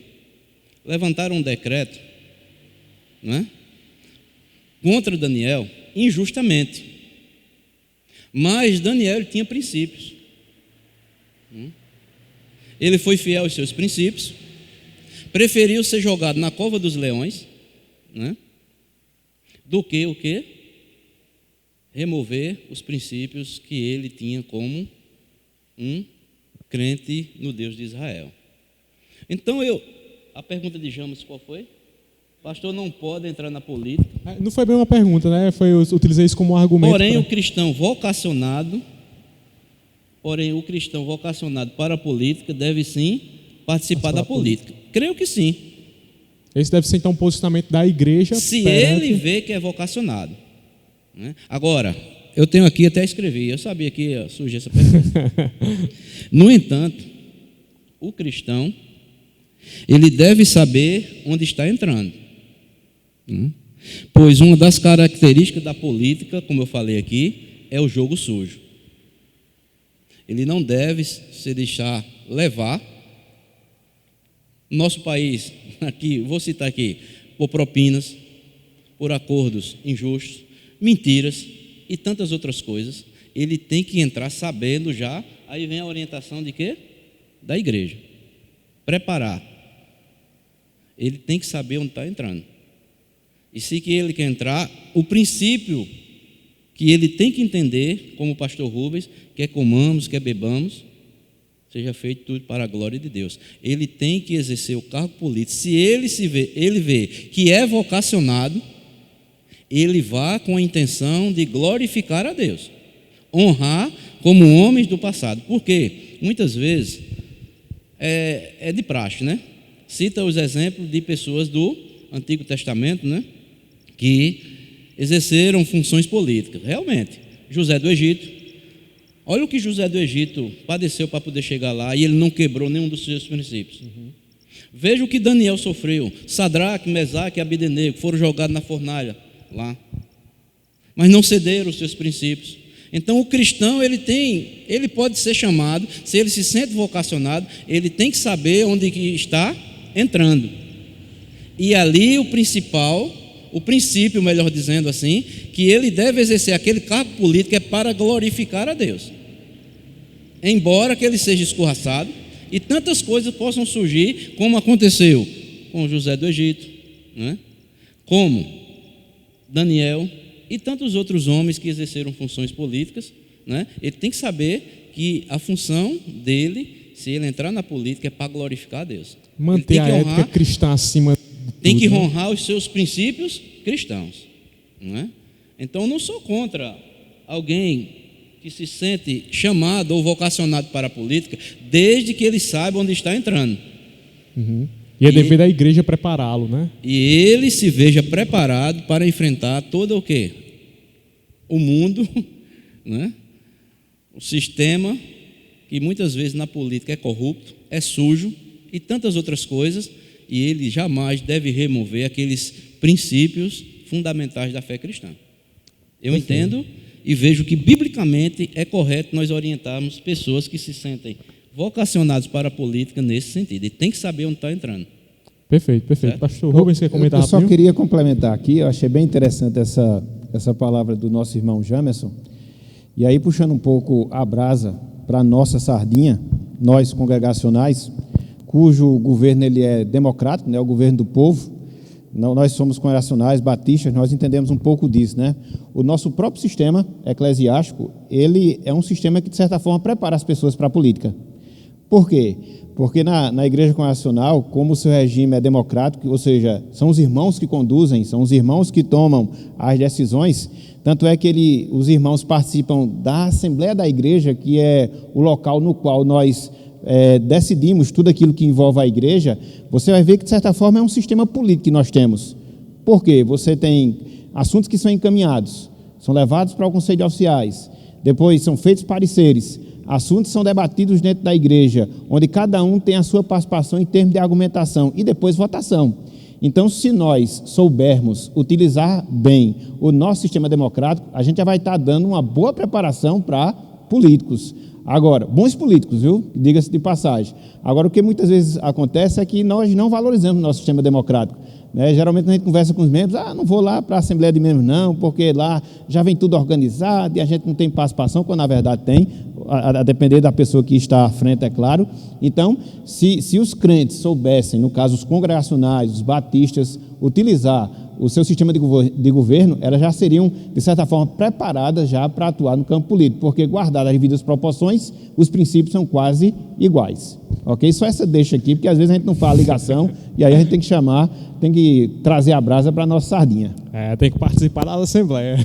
levantaram um decreto, né, contra Daniel, injustamente. Mas Daniel tinha princípios. Ele foi fiel aos seus princípios, preferiu ser jogado na cova dos leões, né, do que o quê? Remover os princípios que ele tinha como um crente no Deus de Israel. Então a pergunta de James qual foi? Pastor não pode entrar na política. Não foi bem uma pergunta, né? Eu utilizei isso como argumento. Porém, o cristão vocacionado para a política deve sim participar da política. Creio que sim. Esse deve ser então um posicionamento da igreja. Se ele vê que é vocacionado, né? Agora, eu tenho aqui, até escrevi, eu sabia que ia surgir essa pergunta. No entanto, o cristão, ele deve saber onde está entrando. Pois uma das características da política, como eu falei aqui, é o jogo sujo. Ele não deve se deixar levar. Nosso país, aqui, vou citar aqui, por propinas, por acordos injustos, mentiras e tantas outras coisas. Ele tem que entrar sabendo já, aí vem a orientação de quê? Da igreja. Preparar. Ele tem que saber onde está entrando. E se que ele quer entrar, o princípio que ele tem que entender, como o pastor Rubens, quer comamos, quer bebamos, seja feito tudo para a glória de Deus. Ele tem que exercer o cargo político. Se ele vê que é vocacionado, ele vá com a intenção de glorificar a Deus, honrar como homens do passado. Porque muitas vezes é de praxe, né? Cita os exemplos de pessoas do Antigo Testamento, né, que exerceram funções políticas. Realmente, José do Egito, olha o que José do Egito padeceu para poder chegar lá, e ele não quebrou nenhum dos seus princípios. Veja o que Daniel sofreu. Sadraque, Mesaque e Abdenego foram jogados na fornalha lá, mas não cederam os seus princípios. Então o cristão, ele pode ser chamado, se ele se sente vocacionado, ele tem que saber onde que está entrando. E ali o princípio, melhor dizendo assim, que ele deve exercer aquele cargo político é para glorificar a Deus. Embora que ele seja escorraçado e tantas coisas possam surgir, como aconteceu com José do Egito, né? Como Daniel e tantos outros homens que exerceram funções políticas, né? Ele tem que saber que a função dele, se ele entrar na política, é para glorificar a Deus. Manter a ética cristã acima de tudo, tem que honrar os seus princípios cristãos, não é? Então, não sou contra alguém que se sente chamado ou vocacionado para a política, desde que ele saiba onde está entrando. E é dever da igreja prepará-lo, né? E ele se veja preparado para enfrentar todo o quê? O mundo, né? O sistema, que muitas vezes na política é corrupto, é sujo e tantas outras coisas, e ele jamais deve remover aqueles princípios fundamentais da fé cristã. Eu entendo e vejo que biblicamente é correto nós orientarmos pessoas que se sentem vocacionados para a política nesse sentido, e tem que saber onde está entrando. Perfeito. Certo? Pastor Rubens, quer comentar rapidinho? Eu só queria complementar aqui, eu achei bem interessante essa palavra do nosso irmão Jamerson, e aí puxando um pouco a brasa para a nossa sardinha, nós congregacionais, cujo governo ele é democrático, né, o governo do povo. Nós somos congregacionais, batistas, nós entendemos um pouco disso, né? O nosso próprio sistema eclesiástico, ele é um sistema que, de certa forma, prepara as pessoas para a política. Por quê? Porque na igreja congregacional, como o seu regime é democrático, ou seja, são os irmãos que conduzem, são os irmãos que tomam as decisões, tanto é que os irmãos participam da Assembleia da Igreja, que é o local no qual nós decidimos tudo aquilo que envolve a igreja. Você vai ver que, de certa forma, é um sistema político que nós temos. Por quê? Você tem assuntos que são encaminhados, são levados para o Conselho de Oficiais, depois são feitos pareceres, assuntos são debatidos dentro da igreja, onde cada um tem a sua participação em termos de argumentação e depois votação. Então, se nós soubermos utilizar bem o nosso sistema democrático, a gente já vai estar dando uma boa preparação para políticos. Agora, bons políticos, viu? Diga-se de passagem. Agora, o que muitas vezes acontece é que nós não valorizamos o nosso sistema democrático. Geralmente a gente conversa com os membros, não vou lá para a Assembleia de Membros não, porque lá já vem tudo organizado e a gente não tem participação, quando na verdade tem, a depender da pessoa que está à frente, é claro. Então, se os crentes soubessem, no caso os congregacionais, os batistas, utilizar o seu sistema de governo, elas já seriam, de certa forma, preparadas já para atuar no campo político, porque, guardadas as devidas proporções, os princípios são quase iguais. Ok? Só essa deixa aqui, porque às vezes a gente não fala ligação, e aí a gente tem que chamar, tem que trazer a brasa para a nossa sardinha. Tem que participar da Assembleia.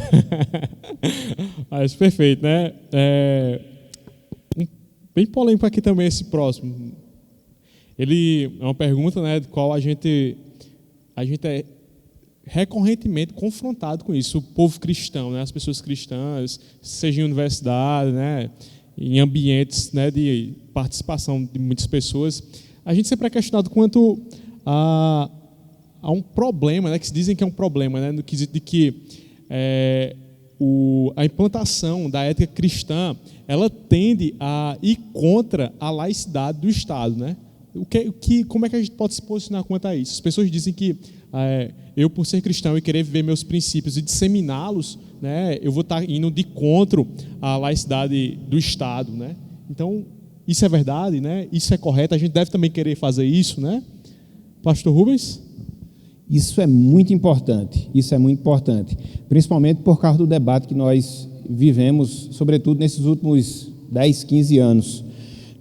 Mas perfeito, né? Bem polêmico aqui também esse próximo. Ele é uma pergunta, né, de qual a gente é recorrentemente confrontado com isso, o povo cristão, né, as pessoas cristãs, seja em universidade, né, em ambientes, né, de participação de muitas pessoas, a gente sempre é questionado quanto a um problema, né, que se dizem que é um problema, né, no quesito de que a implantação da ética cristã, ela tende a ir contra a laicidade do Estado, né? Como é que a gente pode se posicionar quanto a isso? As pessoas dizem que eu, por ser cristão e querer viver meus princípios e disseminá-los, né, eu vou estar indo de contra a laicidade do Estado, né? Então, isso é verdade, né? Isso é correto, a gente deve também querer fazer isso, né? Pastor Rubens? Isso é muito importante, principalmente por causa do debate que nós vivemos, sobretudo nesses últimos 10, 15 anos,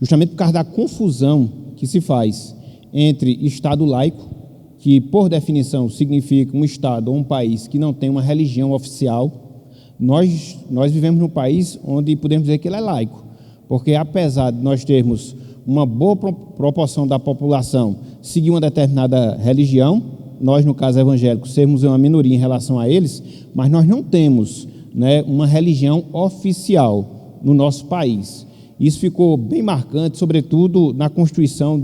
justamente por causa da confusão que se faz entre Estado laico, que por definição significa um Estado ou um país que não tem uma religião oficial. Nós vivemos num país onde podemos dizer que ele é laico, porque apesar de nós termos uma boa proporção da população seguir uma determinada religião, nós, no caso evangélicos, sermos uma minoria em relação a eles, mas nós não temos, né, uma religião oficial no nosso país. Isso ficou bem marcante, sobretudo na Constituição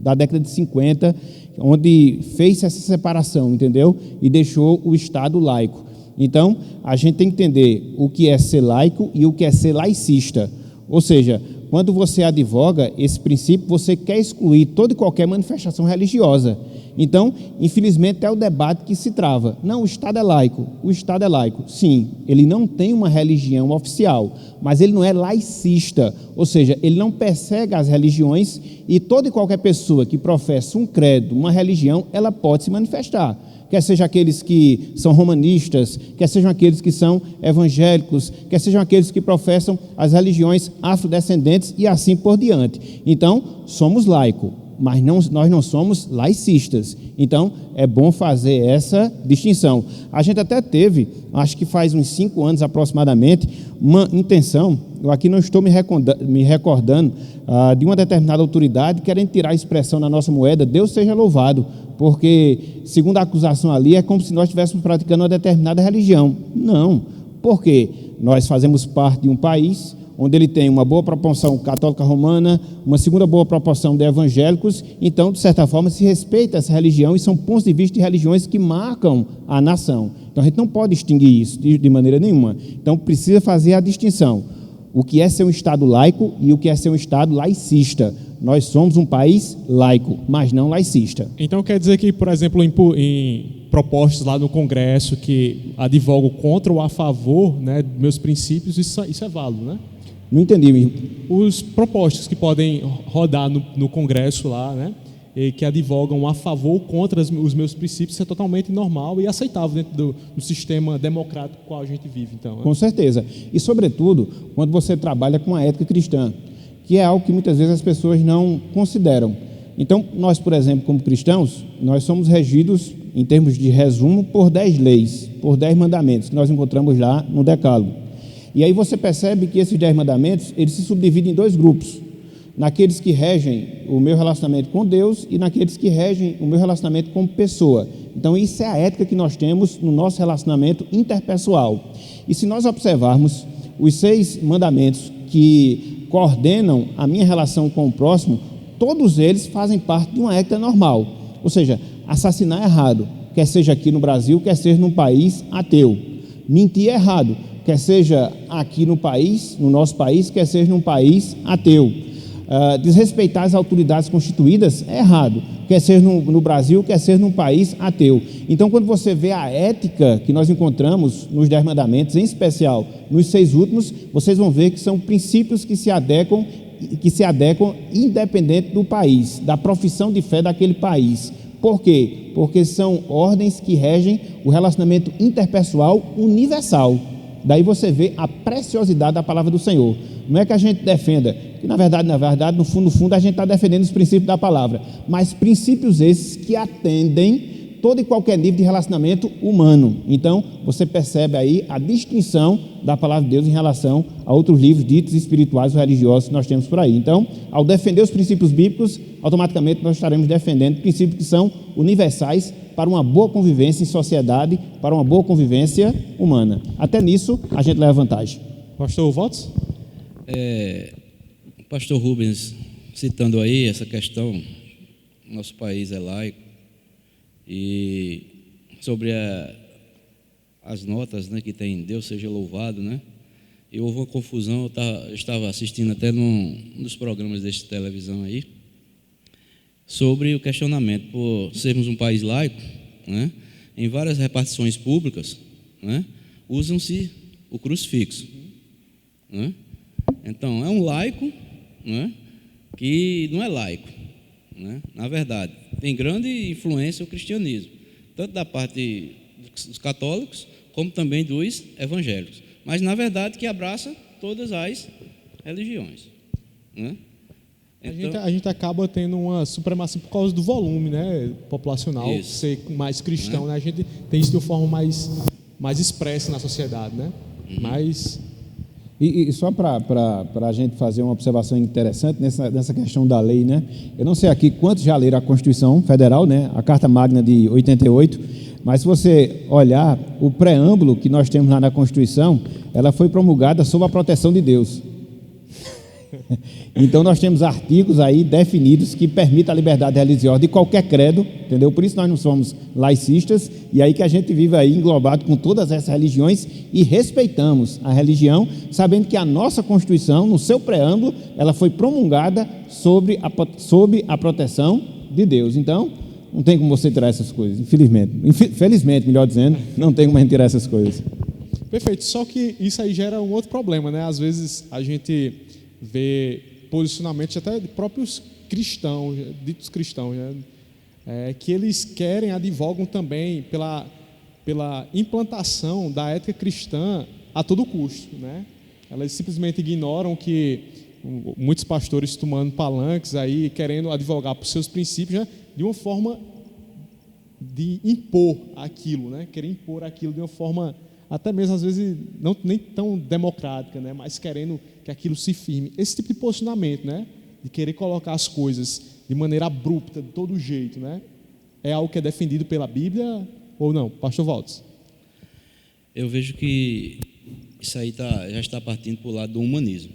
da década de 50, onde fez essa separação, entendeu? E deixou o Estado laico. Então, a gente tem que entender o que é ser laico e o que é ser laicista. Ou seja, quando você advoga esse princípio, você quer excluir toda e qualquer manifestação religiosa. Então, infelizmente, é o debate que se trava. Não, o Estado é laico. O Estado é laico. Sim, ele não tem uma religião oficial, mas ele não é laicista. Ou seja, ele não persegue as religiões e toda e qualquer pessoa que professa um credo, uma religião, ela pode se manifestar. Quer sejam aqueles que são romanistas, quer sejam aqueles que são evangélicos, quer sejam aqueles que professam as religiões afrodescendentes e assim por diante. Então, somos laicos, mas nós não somos laicistas. Então, é bom fazer essa distinção. A gente até teve, acho que faz uns 5 anos aproximadamente, uma intenção, eu aqui não estou me recordando de uma determinada autoridade querendo tirar a expressão na nossa moeda, Deus seja louvado, porque, segundo a acusação ali, é como se nós estivéssemos praticando uma determinada religião. Não, porque nós fazemos parte de um país onde ele tem uma boa proporção católica romana, uma segunda boa proporção de evangélicos, então, de certa forma, se respeita essa religião e são pontos de vista de religiões que marcam a nação. Então, a gente não pode distinguir isso de maneira nenhuma. Então, precisa fazer a distinção. O que é ser um Estado laico e o que é ser um Estado laicista. Nós somos um país laico, mas não laicista. Então, quer dizer que, por exemplo, em propostas lá no Congresso que advogam contra ou a favor, né, dos meus princípios, isso é válido, né? Não entendi. Os propostas que podem rodar no Congresso lá, né, e que advogam a favor ou contra os meus princípios, isso é totalmente normal e aceitável dentro do sistema democrático qual a gente vive, então. Né? Com certeza. E, sobretudo, quando você trabalha com a ética cristã, que é algo que muitas vezes as pessoas não consideram. Então, nós, por exemplo, como cristãos, nós somos regidos, em termos de resumo, por 10 leis, por 10 mandamentos, que nós encontramos lá no Decálogo. E aí você percebe que esses 10 mandamentos, eles se subdividem em 2 grupos. Naqueles que regem o meu relacionamento com Deus e naqueles que regem o meu relacionamento como pessoa. Então, isso é a ética que nós temos no nosso relacionamento interpessoal. E se nós observarmos os 6 mandamentos que coordenam a minha relação com o próximo, todos eles fazem parte de uma ética normal. Ou seja, assassinar é errado, quer seja aqui no Brasil, quer seja num país ateu. Mentir é errado, quer seja aqui no país, no nosso país, quer seja num país ateu. Desrespeitar as autoridades constituídas é errado, quer seja no Brasil, quer seja num país ateu. Então, quando você vê a ética que nós encontramos nos 10 mandamentos, em especial nos 6 últimos, vocês vão ver que são princípios que se adequam independente do país, da profissão de fé daquele país. Por quê? Porque são ordens que regem o relacionamento interpessoal universal. Daí você vê a preciosidade da palavra do Senhor. Não é que a gente defenda, que na verdade, no fundo, a gente está defendendo os princípios da palavra, mas princípios esses que atendem todo e qualquer nível de relacionamento humano. Então, você percebe aí a distinção da palavra de Deus em relação a outros livros ditos espirituais ou religiosos que nós temos por aí. Então, ao defender os princípios bíblicos, automaticamente nós estaremos defendendo princípios que são universais para uma boa convivência em sociedade, para uma boa convivência humana. Até nisso, a gente leva vantagem. Pastor, votos? Pastor Rubens, citando aí essa questão, nosso país é laico, e sobre as notas, né, que tem Deus seja louvado, né? E houve uma confusão, eu estava assistindo até num dos programas deste televisão aí, sobre o questionamento, por sermos um país laico, né, em várias repartições públicas, né, usam-se o crucifixo, né? Então, é um laico, né, que não é laico, né? Na verdade, tem grande influência o cristianismo, tanto da parte dos católicos, como também dos evangélicos, mas na verdade que abraça todas as religiões, né? Então, A gente acaba tendo uma supremacia por causa do volume, né, populacional, isso, ser mais cristão, né? A gente tem isso de uma forma mais expressa na sociedade, né? Mas... E só para a gente fazer uma observação interessante nessa questão da lei, né? Eu não sei aqui quantos já leram a Constituição Federal, né? A Carta Magna de 88, mas se você olhar o preâmbulo que nós temos lá na Constituição, ela foi promulgada sob a proteção de Deus. Então nós temos artigos aí definidos que permitem a liberdade religiosa de qualquer credo, entendeu? Por isso nós não somos laicistas, e aí que a gente vive aí englobado com todas essas religiões e respeitamos a religião, sabendo que a nossa Constituição, no seu preâmbulo, ela foi promulgada sob a proteção de Deus. Então, não tem como você tirar essas coisas, felizmente, melhor dizendo, não tem como a gente tirar essas coisas. Perfeito, só que isso aí gera um outro problema, né? Às vezes a gente vê posicionamentos até de próprios cristãos, ditos cristãos, né? Que eles querem, advogam também pela implantação da ética cristã a todo custo, né? Elas simplesmente ignoram que muitos pastores tomando palanques aí, querendo advogar por seus princípios, né? De uma forma de impor aquilo, né? Querer impor aquilo de uma forma até mesmo às vezes não nem tão democrática, né? Mas querendo que aquilo se firme. Esse tipo de posicionamento, né? De querer colocar as coisas de maneira abrupta, de todo jeito, né? É algo que é defendido pela Bíblia ou não? Pastor Waltz? Eu vejo que isso aí já está partindo para o lado do humanismo.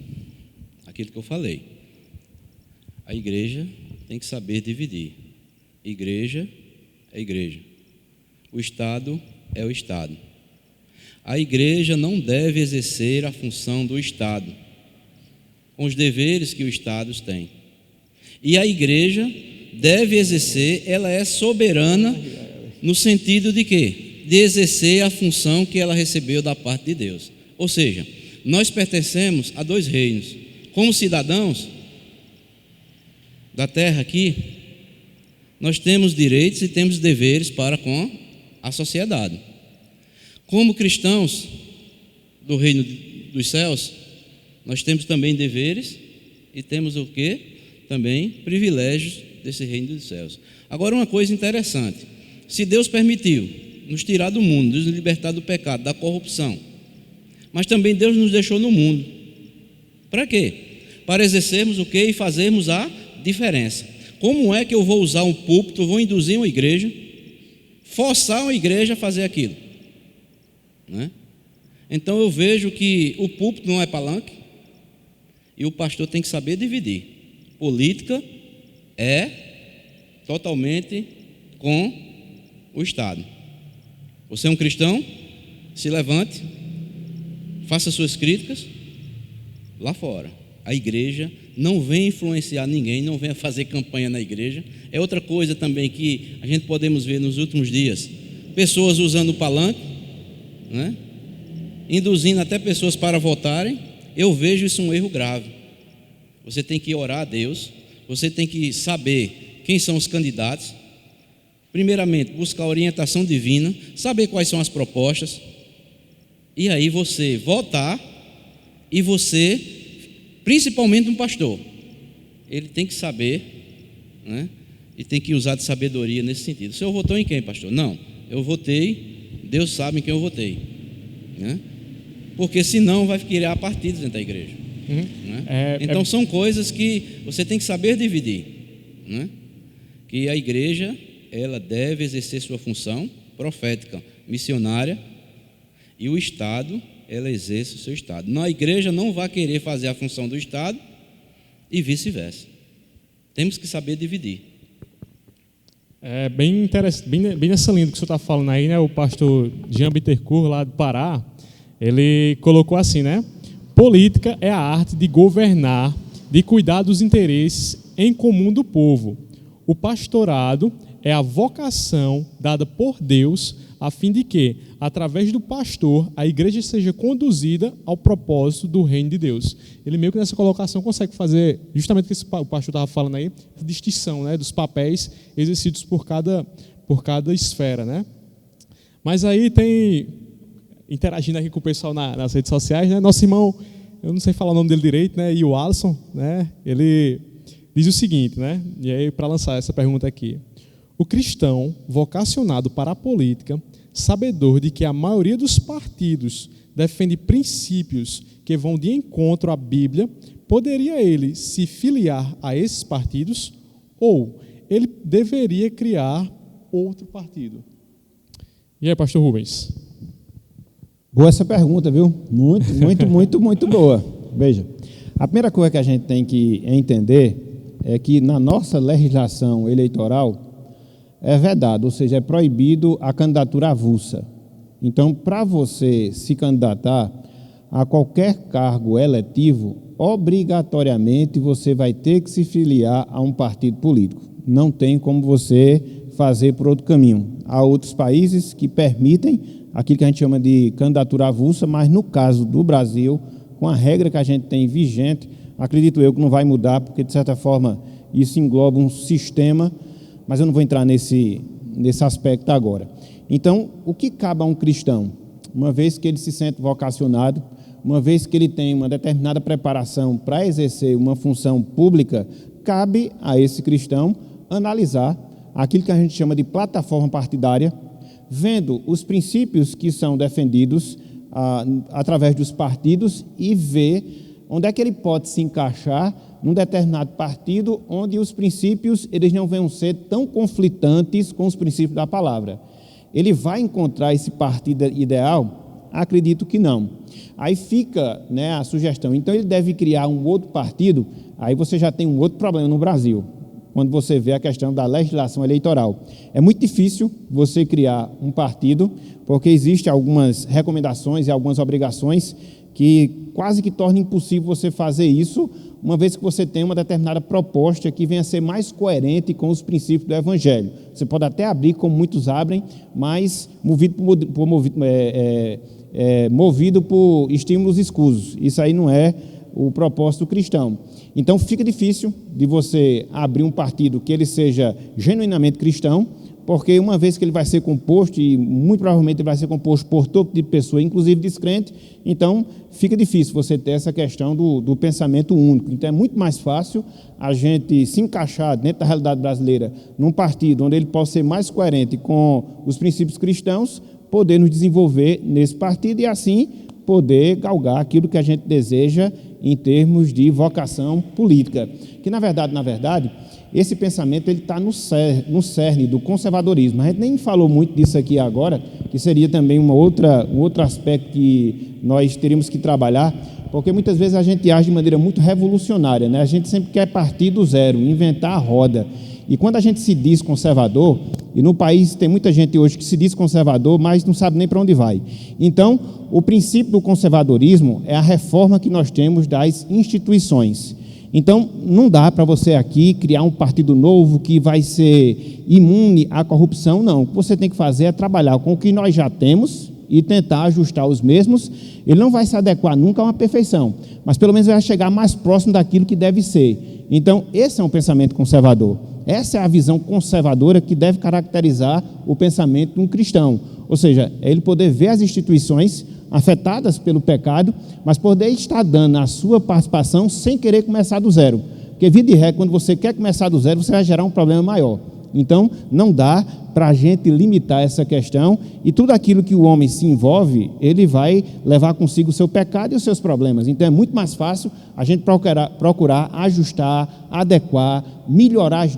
Aquilo que eu falei. A igreja tem que saber dividir. Igreja é igreja. O Estado é o Estado. A igreja não deve exercer a função do Estado, com os deveres que o Estado tem. E a igreja deve exercer, ela é soberana no sentido de quê? De exercer a função que ela recebeu da parte de Deus. Ou seja, nós pertencemos a 2 reinos. Como cidadãos da terra aqui, nós temos direitos e temos deveres para com a sociedade. Como cristãos do reino dos céus, nós temos também deveres e temos o quê? Também privilégios desse reino dos céus. Agora, uma coisa interessante: se Deus permitiu nos tirar do mundo, nos libertar do pecado, da corrupção, mas também Deus nos deixou no mundo. Para quê? Para exercermos o quê? E fazermos a diferença. Como é que eu vou usar um púlpito, vou induzir uma igreja, forçar uma igreja a fazer aquilo? Né? Então eu vejo que o púlpito não é palanque, E o pastor tem que saber dividir. Política é totalmente com o Estado. Você é um cristão? Se levante, faça suas críticas lá fora. A igreja não vem influenciar ninguém, não vem fazer campanha na igreja. É outra coisa também que a gente podemos ver nos últimos dias. Pessoas usando o palanque, né? Induzindo até pessoas para votarem. Eu vejo isso um erro grave. Você tem que orar a Deus, você tem que saber quem são os candidatos. Primeiramente, buscar orientação divina, saber quais são as propostas, e aí você votar, e você, principalmente um pastor, ele tem que saber, né? E tem que usar de sabedoria nesse sentido. O senhor votou em quem, pastor? Não, eu votei, Deus sabe em quem eu votei, né? Porque senão vai criar partidos dentro da igreja. Né? Então são coisas que você tem que saber dividir, né? Que a igreja, ela deve exercer sua função profética, missionária, e o Estado, ela exerce o seu Estado. A igreja não vai querer fazer a função do Estado e vice-versa. Temos que saber dividir. É bem interessante, bem nessa linha que o senhor está falando aí, né? O pastor Jean Bittencourt, lá do Pará, ele colocou assim, né? Política é a arte de governar, de cuidar dos interesses em comum do povo. O pastorado é a vocação dada por Deus a fim de que, através do pastor, a igreja seja conduzida ao propósito do reino de Deus. Ele meio que nessa colocação consegue fazer justamente o que o pastor estava falando aí, a distinção, né, dos papéis exercidos por cada esfera, né? Mas aí tem, interagindo aqui com o pessoal nas redes sociais, né, nosso irmão, eu não sei falar o nome dele direito, né, e o Alisson, né, ele diz o seguinte, né, e aí para lançar essa pergunta aqui: o cristão vocacionado para a política, sabedor de que a maioria dos partidos defende princípios que vão de encontro à Bíblia, poderia ele se filiar a esses partidos ou ele deveria criar outro partido? E aí, pastor Rubens? Boa essa pergunta, viu? Muito boa. Veja, a primeira coisa que a gente tem que entender é que na nossa legislação eleitoral é vedado, ou seja, é proibido a candidatura avulsa. Então, para você se candidatar a qualquer cargo eletivo, obrigatoriamente você vai ter que se filiar a um partido político. Não tem como você fazer por outro caminho. Há outros países que permitem aquilo que a gente chama de candidatura avulsa, mas no caso do Brasil, com a regra que a gente tem vigente, acredito eu que não vai mudar, porque de certa forma isso engloba um sistema, mas eu não vou entrar nesse aspecto agora. Então, o que cabe a um cristão? Uma vez que ele se sente vocacionado, uma vez que ele tem uma determinada preparação para exercer uma função pública, cabe a esse cristão analisar aquilo que a gente chama de plataforma partidária, vendo os princípios que são defendidos através dos partidos e ver onde é que ele pode se encaixar num determinado partido onde os princípios eles não venham ser tão conflitantes com os princípios da palavra. Ele vai encontrar esse partido ideal? Acredito que não. Aí fica, né, a sugestão. Então ele deve criar um outro partido. Aí você já tem um outro problema no Brasil, quando você vê a questão da legislação eleitoral. É muito difícil você criar um partido, porque existem algumas recomendações e algumas obrigações que quase que tornam impossível você fazer isso, uma vez que você tem uma determinada proposta que venha a ser mais coerente com os princípios do Evangelho. Você pode até abrir, como muitos abrem, mas movido por estímulos escusos. Isso aí não é o propósito cristão. Então fica difícil de você abrir um partido que ele seja genuinamente cristão, porque uma vez que ele vai ser composto, e muito provavelmente ele vai ser composto por todo tipo de pessoa, inclusive descrente, então fica difícil você ter essa questão do pensamento único. Então é muito mais fácil a gente se encaixar dentro da realidade brasileira num partido onde ele possa ser mais coerente com os princípios cristãos, poder nos desenvolver nesse partido e assim poder galgar aquilo que a gente deseja em termos de vocação política. Que na verdade, esse pensamento ele está no cerne do conservadorismo. A gente nem falou muito disso aqui agora, que seria também um outro aspecto que nós teríamos que trabalhar, porque muitas vezes a gente age de maneira muito revolucionária, né? A gente sempre quer partir do zero, inventar a roda. E quando a gente se diz conservador, e no país tem muita gente hoje que se diz conservador, mas não sabe nem para onde vai. Então, o princípio do conservadorismo é a reforma que nós temos das instituições. Então, não dá para você aqui criar um partido novo que vai ser imune à corrupção, não. O que você tem que fazer é trabalhar com o que nós já temos e tentar ajustar os mesmos. Ele não vai se adequar nunca a uma perfeição, mas pelo menos vai chegar mais próximo daquilo que deve ser. Então, esse é um pensamento conservador. Essa é a visão conservadora que deve caracterizar o pensamento de um cristão. Ou seja, é ele poder ver as instituições afetadas pelo pecado, mas poder estar dando a sua participação sem querer começar do zero. Porque, via de regra, quando você quer começar do zero, você vai gerar um problema maior. Então, não dá para a gente limitar essa questão, e tudo aquilo que o homem se envolve, ele vai levar consigo o seu pecado e os seus problemas. Então, é muito mais fácil a gente procurar ajustar, adequar, melhorar as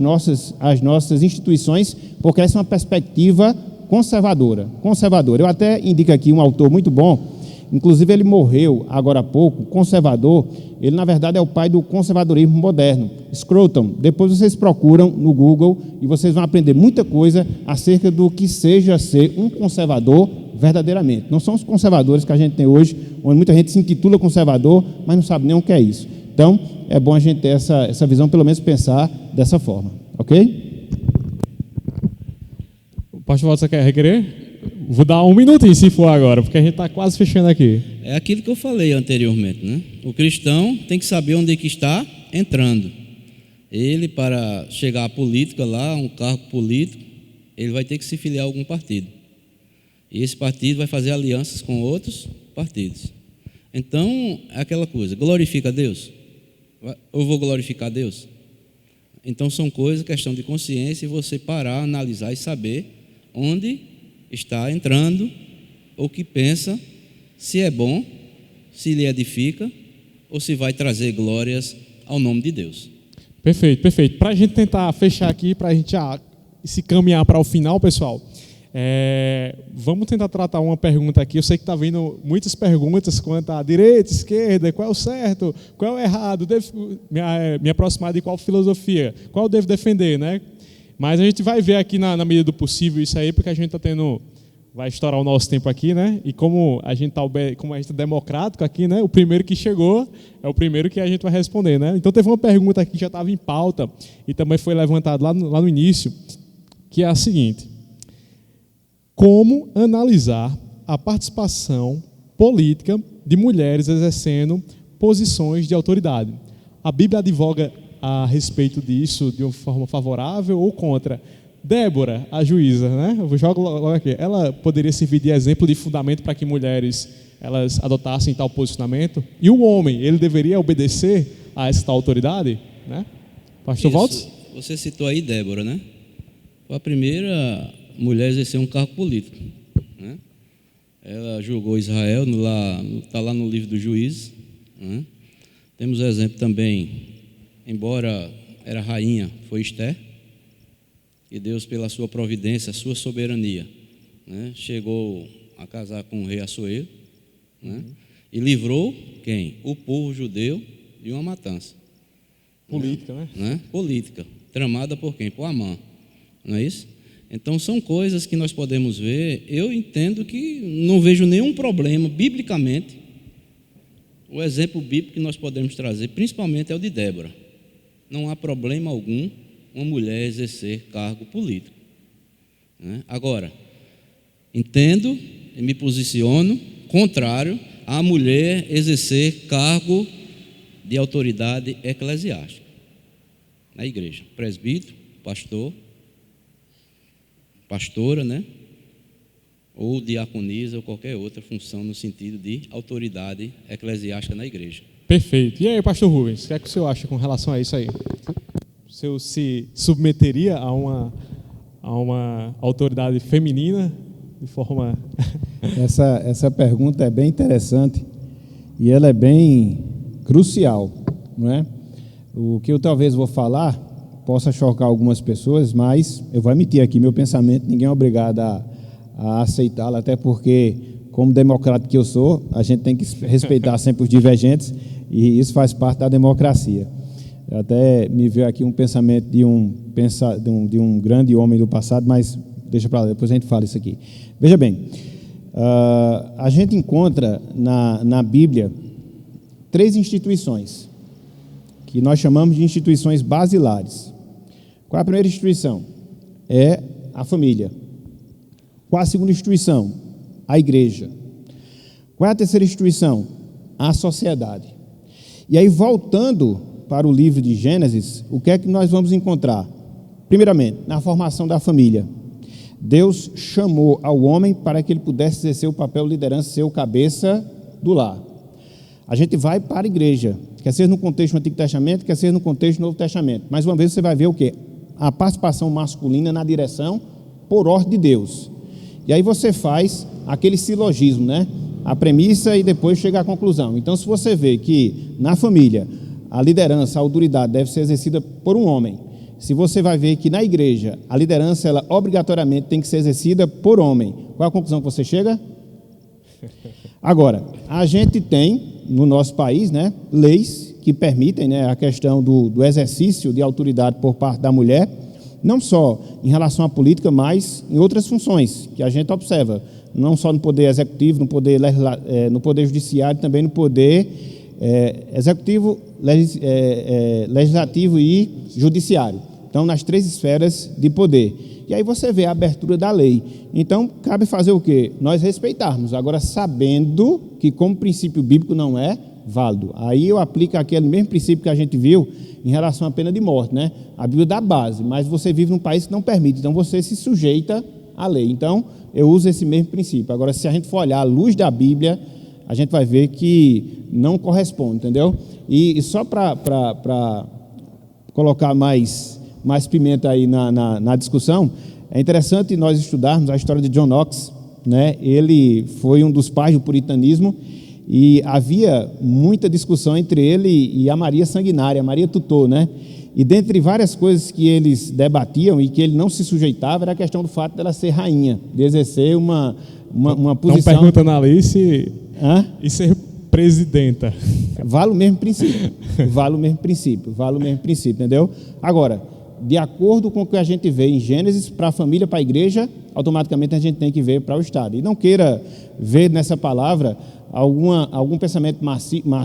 nossas instituições, porque essa é uma perspectiva conservadora. Eu até indico aqui um autor muito bom, inclusive ele morreu agora há pouco, conservador. Ele, na verdade, é o pai do conservadorismo moderno, Scruton. Depois vocês procuram no Google e vocês vão aprender muita coisa acerca do que seja ser um conservador verdadeiramente. Não são os conservadores que a gente tem hoje, onde muita gente se intitula conservador, mas não sabe nem o que é isso. Então, é bom a gente ter essa visão, pelo menos pensar dessa forma. Ok? Pastor Walter, você quer requerer? Vou dar 1 minutinho, se for agora, porque a gente está quase fechando aqui. É aquilo que eu falei anteriormente, né? O cristão tem que saber onde é que está entrando. Ele, para chegar à política lá, um cargo político, ele vai ter que se filiar a algum partido. E esse partido vai fazer alianças com outros partidos. Então, é aquela coisa, glorifica a Deus? Eu vou glorificar a Deus? Então, são coisas, questão de consciência, e você parar, analisar e saber onde está entrando, ou que pensa, se é bom, se lhe edifica, ou se vai trazer glórias ao nome de Deus. Perfeito, perfeito. Para a gente tentar fechar aqui, para a gente se caminhar para o final, pessoal, vamos tentar tratar uma pergunta aqui. Eu sei que está vindo muitas perguntas quanto à direita, esquerda, qual é o certo, qual é o errado, devo me aproximar de qual filosofia, qual eu devo defender, né? Mas a gente vai ver aqui na medida do possível isso aí, porque a gente vai estourar o nosso tempo aqui, né? E como a gente é democrático aqui, né? O primeiro que chegou é o primeiro que a gente vai responder, né? Então teve uma pergunta aqui que já estava em pauta e também foi levantada lá no início, que é a seguinte: como analisar a participação política de mulheres exercendo posições de autoridade? A Bíblia advoga a respeito disso de uma forma favorável ou contra? Débora, a juíza, né? Eu jogo logo aqui. Ela poderia servir de exemplo, de fundamento para que mulheres elas adotassem tal posicionamento? E o homem, ele deveria obedecer a essa tal autoridade, né? Pastor Waltz? Você citou aí Débora, né? Foi a primeira mulher a exercer um cargo político, né? Ela julgou Israel, está lá no livro do Juízes, né? Temos o exemplo também, embora era rainha, foi Esther, e Deus, pela sua providência, sua soberania, né, chegou a casar com o rei Assuero, né, e livrou quem? O povo judeu de uma matança. Política, né? Política, tramada por quem? Por Amã, não é isso? Então, são coisas que nós podemos ver. Eu entendo que não vejo nenhum problema, biblicamente. O exemplo bíblico que nós podemos trazer, principalmente, é o de Débora. Não há problema algum uma mulher exercer cargo político, né? Agora, entendo e me posiciono contrário à mulher exercer cargo de autoridade eclesiástica na igreja, presbítero, pastor, pastora, né? Ou diaconisa ou qualquer outra função no sentido de autoridade eclesiástica na igreja. Perfeito. E aí, pastor Rubens, o que é que o senhor acha com relação a isso aí? O senhor se submeteria a uma autoridade feminina de forma... Essa pergunta é bem interessante e ela é bem crucial, não é? O que eu talvez vou falar possa chocar algumas pessoas, mas eu vou emitir aqui meu pensamento, ninguém é obrigado a aceitá-lo, até porque, como democrata que eu sou, a gente tem que respeitar sempre os divergentes, e isso faz parte da democracia. Até me veio aqui um pensamento de um grande homem do passado, mas deixa para lá, depois a gente fala isso aqui. Veja bem, a gente encontra na Bíblia 3 instituições, que nós chamamos de instituições basilares. Qual é a primeira instituição? É a família. Qual a segunda instituição? A igreja. Qual é a terceira instituição? A sociedade. E aí, voltando para o livro de Gênesis, o que é que nós vamos encontrar? Primeiramente, na formação da família. Deus chamou ao homem para que ele pudesse exercer o papel de liderança, ser o cabeça do lar. A gente vai para a igreja, quer ser no contexto do Antigo Testamento, quer ser no contexto do Novo Testamento. Mais uma vez você vai ver o quê? A participação masculina na direção por ordem de Deus. E aí você faz aquele silogismo, né? A premissa e depois chega à conclusão. Então, se você vê que na família a liderança, a autoridade deve ser exercida por um homem, se você vai ver que na igreja a liderança ela obrigatoriamente tem que ser exercida por homem, qual é a conclusão que você chega? Agora, a gente tem no nosso país, né, leis que permitem, né, a questão do exercício de autoridade por parte da mulher, não só em relação à política, mas em outras funções que a gente observa, não só no poder executivo, no poder judiciário, também no poder executivo, legislativo e judiciário. Então, nas 3 esferas de poder. E aí você vê a abertura da lei. Então, cabe fazer o quê? Nós respeitarmos, agora sabendo que como princípio bíblico não é válido. Aí eu aplico aquele mesmo princípio que a gente viu em relação à pena de morte, né? A Bíblia dá base, mas você vive num país que não permite, então você se sujeita à lei. Então, eu uso esse mesmo princípio. Agora, se a gente for olhar à luz da Bíblia, a gente vai ver que não corresponde, entendeu? E só para colocar mais pimenta aí na discussão, é interessante nós estudarmos a história de John Knox, né? Ele foi um dos pais do puritanismo e havia muita discussão entre ele e a Maria Sanguinária, a Maria Tutor, né? E dentre várias coisas que eles debatiam e que ele não se sujeitava, era a questão do fato dela ser rainha, de exercer uma posição... Estão perguntando ali e ser presidenta. Vale o mesmo princípio, vale o mesmo princípio, entendeu? Agora, de acordo com o que a gente vê em Gênesis, para a família, para a igreja, automaticamente a gente tem que ver para o Estado. E não queira ver nessa palavra algum pensamento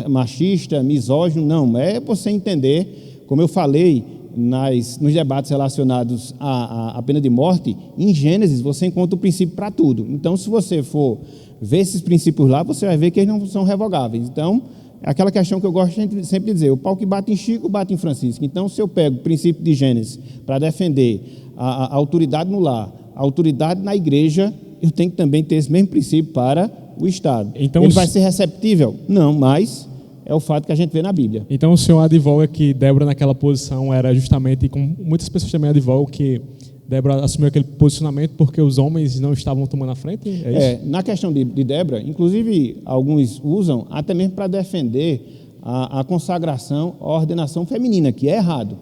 machista, misógino, não. É você entender, como eu falei nos debates relacionados à pena de morte, em Gênesis você encontra o princípio para tudo. Então, se você for ver esses princípios lá, você vai ver que eles não são revogáveis. Então, é aquela questão que eu gosto sempre de dizer, o pau que bate em Chico, bate em Francisco. Então, se eu pego o princípio de Gênesis para defender a autoridade no lar, a autoridade na igreja, eu tenho que também ter esse mesmo princípio para o Estado. Então, ele vai ser receptível? Não, mas é o fato que a gente vê na Bíblia. Então, o senhor advoga que Débora naquela posição era justamente, como muitas pessoas também advogam, que Débora assumiu aquele posicionamento porque os homens não estavam tomando a frente? É isso? Na questão de Débora, inclusive alguns usam até mesmo para defender a consagração, a ordenação feminina, que é errado.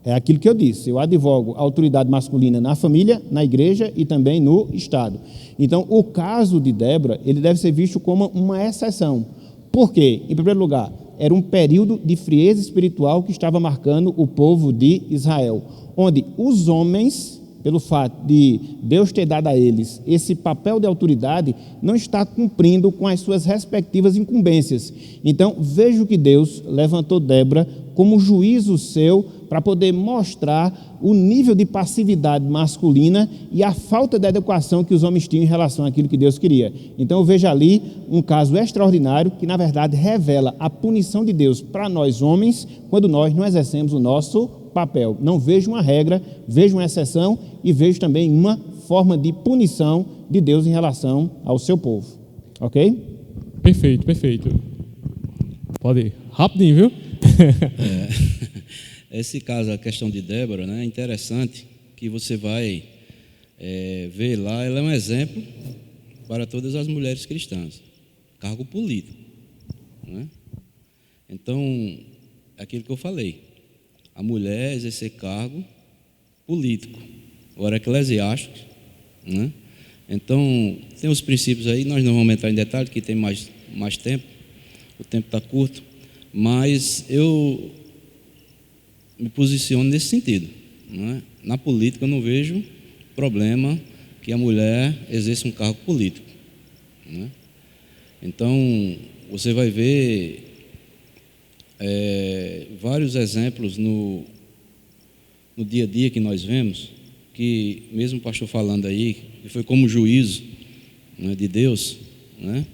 É aquilo que eu disse, eu advogo a autoridade masculina na família, na igreja e também no Estado. Então, o caso de Débora, ele deve ser visto como uma exceção. Por quê? Em primeiro lugar, era um período de frieza espiritual que estava marcando o povo de Israel, onde os homens, pelo fato de Deus ter dado a eles esse papel de autoridade, não está cumprindo com as suas respectivas incumbências. Então, vejo que Deus levantou Débora como juízo seu para poder mostrar o nível de passividade masculina e a falta de adequação que os homens tinham em relação àquilo que Deus queria. Então, eu vejo ali um caso extraordinário que, na verdade, revela a punição de Deus para nós homens quando nós não exercemos o nosso papel. Não vejo uma regra, vejo uma exceção e vejo também uma forma de punição de Deus em relação ao seu povo. Ok? Perfeito. Pode ir. Rapidinho, viu? Esse caso, a questão de Débora, né, é interessante que você vai ver lá, ela é um exemplo para todas as mulheres cristãs. Cargo político. Né? Então, aquilo que eu falei. a mulher exercer cargo político, agora eclesiástico, né? Então, tem os princípios aí, nós não vamos entrar em detalhe, que tem mais tempo, o tempo está curto, mas eu me posiciono nesse sentido, né? Na política eu não vejo problema que a mulher exerça um cargo político, né? Então, você vai ver vários exemplos no dia a dia que nós vemos, que mesmo o pastor falando aí, que foi como juízo, né, de Deus, né?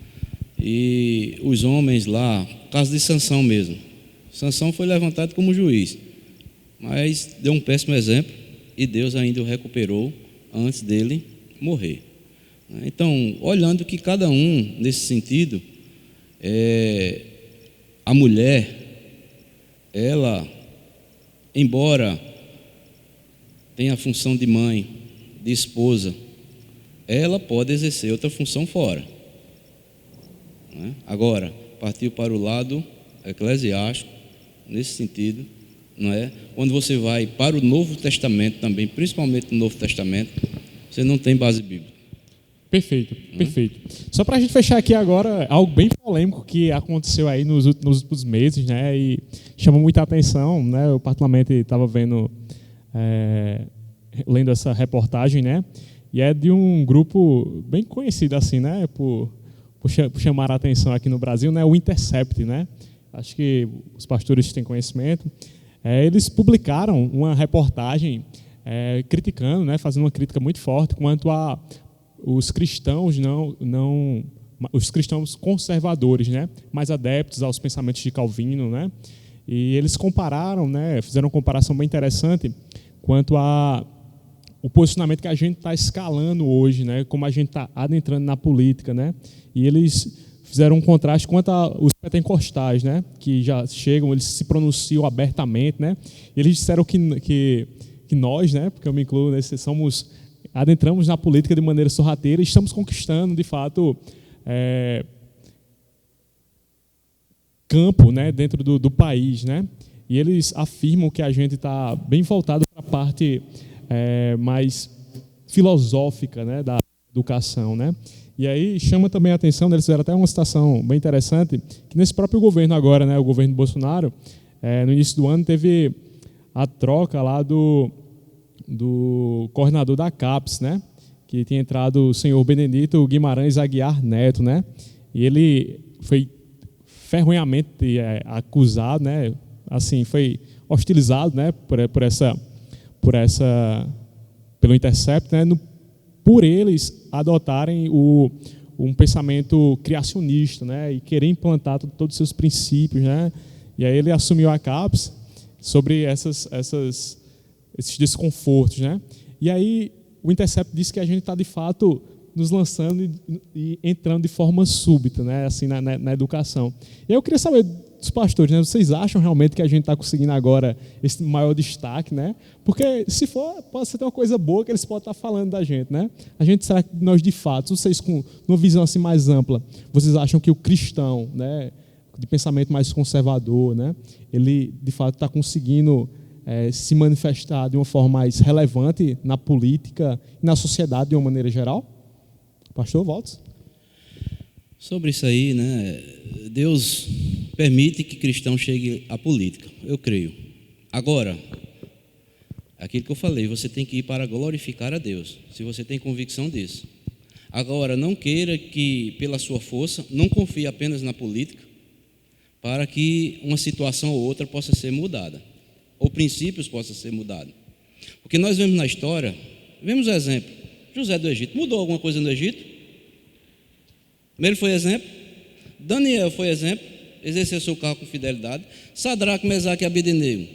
E os homens lá, caso de Sansão mesmo, Sansão foi levantado como juiz, mas deu um péssimo exemplo e Deus ainda o recuperou antes dele morrer. Então, olhando que cada um, nesse sentido, a mulher, ela, embora tenha a função de mãe, de esposa, ela pode exercer outra função fora, né? Agora, partiu para o lado eclesiástico, nesse sentido, não é? Quando você vai para o Novo Testamento também, principalmente no Novo Testamento, você não tem base bíblica. Perfeito, perfeito. Só para a gente fechar aqui agora, algo bem polêmico que aconteceu aí nos últimos meses, né? E chamou muita atenção, né? Eu particularmente estava lendo essa reportagem, né? E é de um grupo bem conhecido assim, né? Por chamar a atenção aqui no Brasil, né? O Intercept, né? Acho que os pastores têm conhecimento. Eles publicaram uma reportagem criticando, né? Fazendo uma crítica muito forte quanto a os cristãos os cristãos conservadores, né, mais adeptos aos pensamentos de Calvino, né, e eles compararam, né, fizeram uma comparação bem interessante quanto a o posicionamento que a gente está escalando hoje, né, como a gente está adentrando na política, né, e eles fizeram um contraste quanto aos pentecostais, né, que já chegam, eles se pronunciam abertamente, né, e eles disseram que nós, né, porque eu me incluo nesse, adentramos na política de maneira sorrateira e estamos conquistando, de fato, campo, né, dentro do país, né? E eles afirmam que a gente está bem voltado para a parte mais filosófica, né, da educação, né? E aí chama também a atenção, eles fizeram até uma citação bem interessante, que nesse próprio governo agora, né, o governo Bolsonaro, no início do ano teve a troca lá do coordenador da CAPES, né? Que tinha entrado o senhor Benedito Guimarães Aguiar Neto, né? E ele foi ferrenhamente acusado, né? Assim, foi hostilizado, né? Pelo Intercept, né? Por eles adotarem um pensamento criacionista, né? E querer implantar todos os seus princípios, né? E aí ele assumiu a CAPES sobre esses desconfortos, né? E aí o Intercept disse que a gente está de fato nos lançando e entrando de forma súbita, né? Assim na educação. E eu queria saber dos pastores, né? Vocês acham realmente que a gente está conseguindo agora esse maior destaque, né? Porque se for, pode ser uma coisa boa que eles podem estar falando da gente, né? Será que nós de fato, vocês com uma visão assim mais ampla, vocês acham que o cristão, né, de pensamento mais conservador, né, ele de fato está conseguindo se manifestar de uma forma mais relevante na política e na sociedade de uma maneira geral? Pastor Waltz? Sobre isso aí, né, Deus permite que cristão chegue à política, eu creio. Agora, aquilo que eu falei, você tem que ir para glorificar a Deus, se você tem convicção disso. Agora, não queira que, pela sua força, não confie apenas na política, para que uma situação ou outra possa ser mudada, ou princípios possam ser mudados. Porque nós vemos na história, vemos o exemplo, José do Egito, mudou alguma coisa no Egito? Ele foi exemplo, Daniel foi exemplo, exerceu seu cargo com fidelidade, Sadraque, Mesaque e Abednego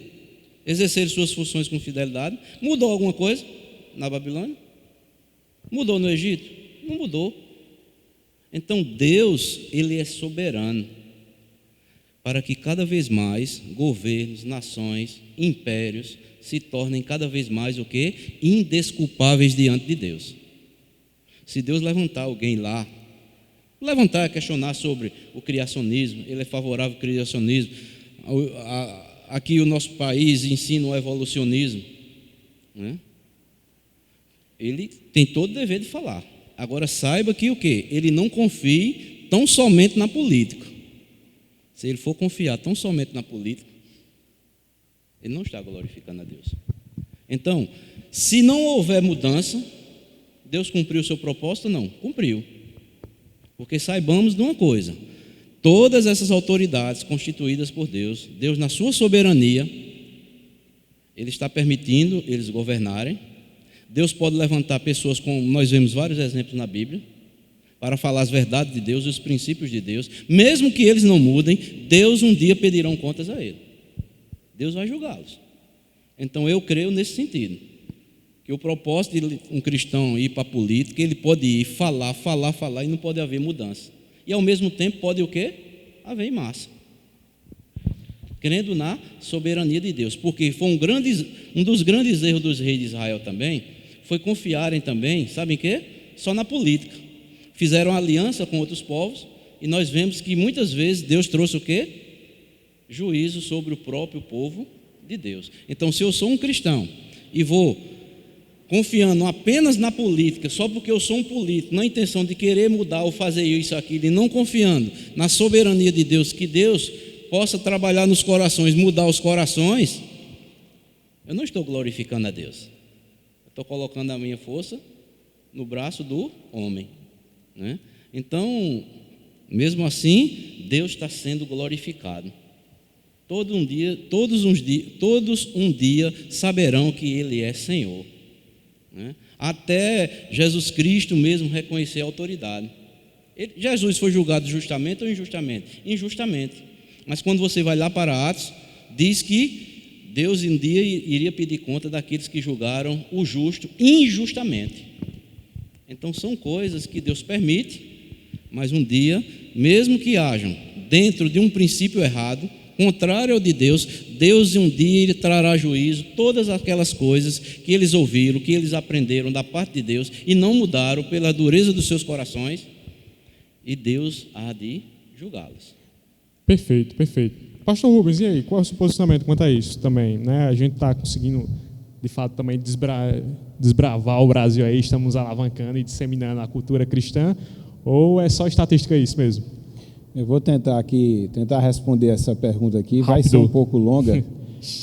exerceram suas funções com fidelidade. Mudou alguma coisa na Babilônia? Mudou no Egito? Não mudou. Então Deus, Ele é soberano para que cada vez mais governos, nações, impérios se tornem cada vez mais o quê? Indesculpáveis diante de Deus. Se Deus levantar alguém lá, questionar sobre o criacionismo, ele é favorável ao criacionismo, aqui o nosso país ensina o evolucionismo, né? Ele tem todo o dever de falar. Agora saiba que o quê? Ele não confie tão somente na política. Se ele for confiar tão somente na política, ele não está glorificando a Deus. Então, se não houver mudança, Deus cumpriu o seu propósito? Não, cumpriu. Porque saibamos de uma coisa: todas essas autoridades constituídas por Deus, Deus na sua soberania, Ele está permitindo eles governarem. Deus pode levantar pessoas, como nós vemos vários exemplos na Bíblia, para falar as verdades de Deus e os princípios de Deus. Mesmo que eles não mudem, Deus um dia pedirão contas a ele. Deus vai julgá-los. Então eu creio nesse sentido, que o propósito de um cristão ir para a política, ele pode ir falar e não pode haver mudança. E ao mesmo tempo pode o quê? Haver massa. Crendo na soberania de Deus. Porque foi um dos grandes erros dos reis de Israel também, foi confiarem também, sabem o quê? Só na política. Fizeram aliança com outros povos, e nós vemos que muitas vezes Deus trouxe o quê? Juízo sobre o próprio povo de Deus. Então, se eu sou um cristão e vou confiando apenas na política, só porque eu sou um político, na intenção de querer mudar ou fazer isso, aquilo, e não confiando na soberania de Deus, que Deus possa trabalhar nos corações, mudar os corações, eu não estou glorificando a Deus. Eu estou colocando a minha força no braço do homem, né? Então, mesmo assim, Deus está sendo glorificado. Todos um dia saberão que Ele é Senhor, né? Até Jesus Cristo mesmo reconhecer a autoridade. Jesus foi julgado justamente ou injustamente? Injustamente. Mas quando você vai lá para Atos, diz que Deus um dia iria pedir conta daqueles que julgaram o justo injustamente. Então são coisas que Deus permite, mas um dia, mesmo que hajam dentro de um princípio errado, contrário ao de Deus, Deus um dia ele trará juízo, todas aquelas coisas que eles ouviram, que eles aprenderam da parte de Deus e não mudaram pela dureza dos seus corações, e Deus há de julgá-los. Perfeito, perfeito. Pastor Rubens, e aí, qual é o seu posicionamento quanto a isso também, né? A gente está conseguindo, de fato, também desbravar o Brasil aí, estamos alavancando e disseminando a cultura cristã, ou é só estatística isso mesmo? Eu vou tentar responder essa pergunta aqui, vai ser um pouco longa,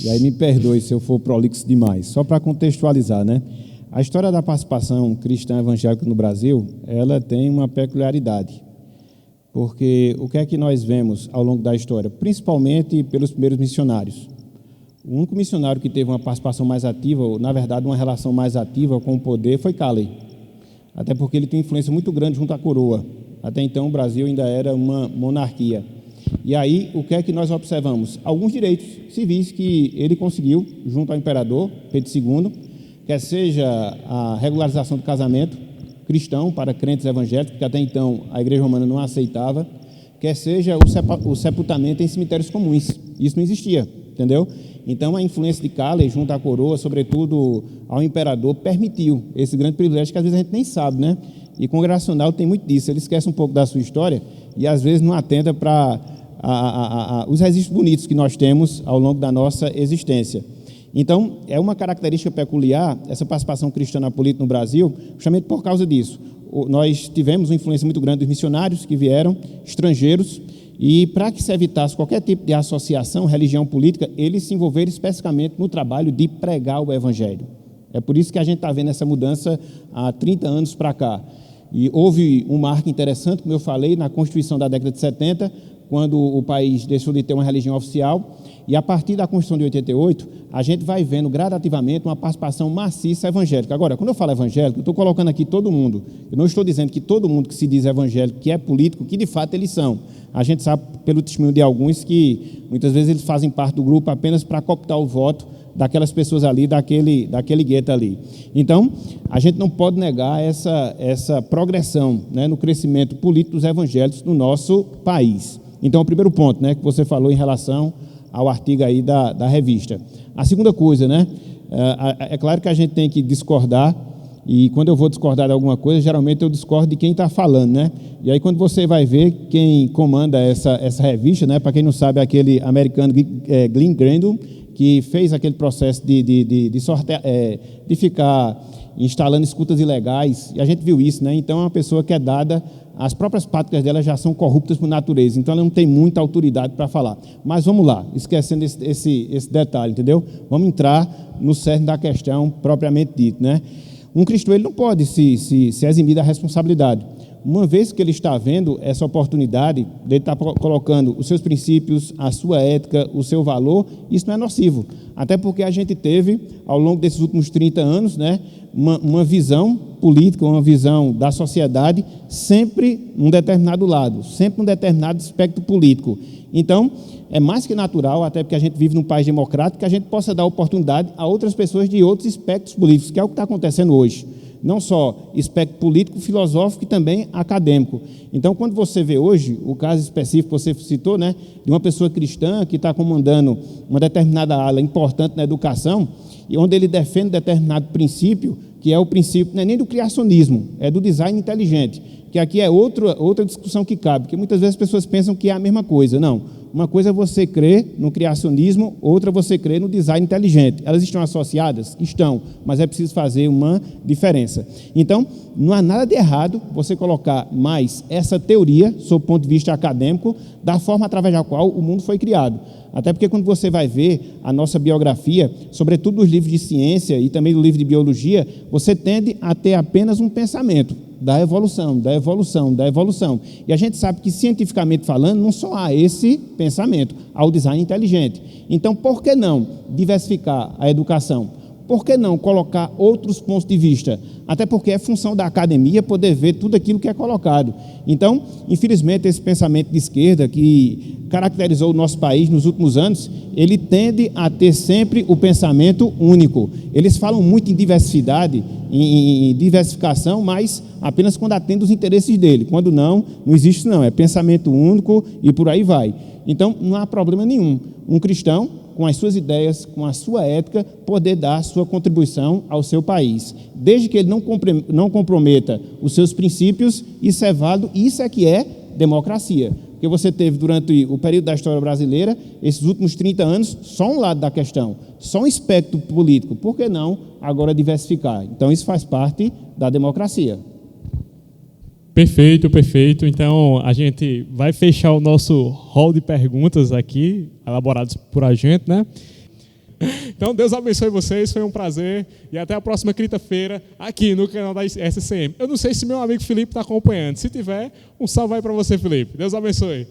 e aí me perdoe se eu for prolixo demais. Só para contextualizar, né? A história da participação cristã evangélica no Brasil, ela tem uma peculiaridade. Porque o que é que nós vemos ao longo da história? Principalmente pelos primeiros missionários. O único missionário que teve uma participação mais ativa, ou, na verdade, uma relação mais ativa com o poder, foi Calley. Até porque ele tem influência muito grande junto à coroa. Até então, o Brasil ainda era uma monarquia. E aí, o que é que nós observamos? Alguns direitos civis que ele conseguiu junto ao imperador, Pedro II, quer seja a regularização do casamento cristão para crentes evangélicos, que até então a Igreja Romana não aceitava, quer seja o sepultamento em cemitérios comuns. Isso não existia, entendeu? Então, a influência de Calley junto à coroa, sobretudo ao imperador, permitiu esse grande privilégio que às vezes a gente nem sabe, né? E congregacional tem muito disso, ele esquece um pouco da sua história e às vezes não atenta para os registros bonitos que nós temos ao longo da nossa existência. Então, é uma característica peculiar essa participação cristã na política no Brasil, justamente por causa disso. Nós tivemos uma influência muito grande dos missionários que vieram, estrangeiros, e para que se evitasse qualquer tipo de associação, religião política, eles se envolveram especificamente no trabalho de pregar o Evangelho. É por isso que a gente está vendo essa mudança há 30 anos para cá. E houve um marco interessante, como eu falei, na Constituição da década de 70, quando o país deixou de ter uma religião oficial, e a partir da Constituição de 88, a gente vai vendo gradativamente uma participação maciça evangélica. Agora, quando eu falo evangélico, eu estou colocando aqui todo mundo. Eu não estou dizendo que todo mundo que se diz evangélico, que é político, que de fato eles são. A gente sabe pelo testemunho de alguns que muitas vezes eles fazem parte do grupo apenas para cooptar o voto daquelas pessoas ali, daquele gueto ali. Então, a gente não pode negar essa progressão, né, no crescimento político dos evangélicos no nosso país. Então, o primeiro ponto, né, que você falou em relação ao artigo aí da revista. A segunda coisa, né, é claro que a gente tem que discordar e quando eu vou discordar de alguma coisa, geralmente eu discordo de quem está falando, né? E aí quando você vai ver quem comanda essa revista, né? Para quem não sabe, é aquele americano Glenn Greenwald, que fez aquele processo de ficar instalando escutas ilegais, e a gente viu isso, né? Então é uma pessoa que é dada, as próprias práticas dela já são corruptas por natureza, então ela não tem muita autoridade para falar. Mas vamos lá, esquecendo esse detalhe, entendeu? Vamos entrar no cerne da questão propriamente dito, né? Um cristão ele não pode se eximir da responsabilidade. Uma vez que ele está vendo essa oportunidade, de estar colocando os seus princípios, a sua ética, o seu valor, isso não é nocivo. Até porque a gente teve, ao longo desses últimos 30 anos, né, uma visão política, uma visão da sociedade, sempre num determinado lado, sempre num determinado espectro político. Então, é mais que natural, até porque a gente vive num país democrático, que a gente possa dar oportunidade a outras pessoas de outros espectros políticos, que é o que está acontecendo hoje. Não só espectro político, filosófico e também acadêmico. Então, quando você vê hoje, o caso específico que você citou, né, de uma pessoa cristã que está comandando uma determinada ala importante na educação, e onde ele defende determinado princípio, que é o princípio, não é nem do criacionismo, é do design inteligente, que aqui é outra discussão que cabe, porque muitas vezes as pessoas pensam que é a mesma coisa. Não. Uma coisa é você crer no criacionismo, outra é você crer no design inteligente. Elas estão associadas? Estão, mas é preciso fazer uma diferença. Então, não há nada de errado você colocar mais essa teoria, sob o ponto de vista acadêmico, da forma através da qual o mundo foi criado. Até porque quando você vai ver a nossa biografia, sobretudo nos livros de ciência e também no livro de biologia, você tende a ter apenas um pensamento da evolução, da evolução, da evolução. E a gente sabe que, cientificamente falando, não só há esse pensamento, há o design inteligente. Então, por que não diversificar a educação? Por que não colocar outros pontos de vista? Até porque é função da academia poder ver tudo aquilo que é colocado. Então, infelizmente, esse pensamento de esquerda que caracterizou o nosso país nos últimos anos, ele tende a ter sempre o pensamento único. Eles falam muito em diversidade, em diversificação, mas apenas quando atende os interesses dele. Quando não existe não, é pensamento único e por aí vai. Então, não há problema nenhum. Um cristão, com as suas ideias, com a sua ética, poder dar sua contribuição ao seu país. Desde que ele não comprometa os seus princípios, isso é válido, isso é que é democracia. Porque você teve, durante o período da história brasileira, esses últimos 30 anos, só um lado da questão, só um espectro político. Por que não agora diversificar? Então, isso faz parte da democracia. Perfeito, perfeito. Então, a gente vai fechar o nosso hall de perguntas aqui, elaborados por a gente, né? Então, Deus abençoe vocês, foi um prazer. E até a próxima quinta-feira, aqui no canal da SCM. Eu não sei se meu amigo Felipe está acompanhando. Se tiver, um salve aí para você, Felipe. Deus abençoe.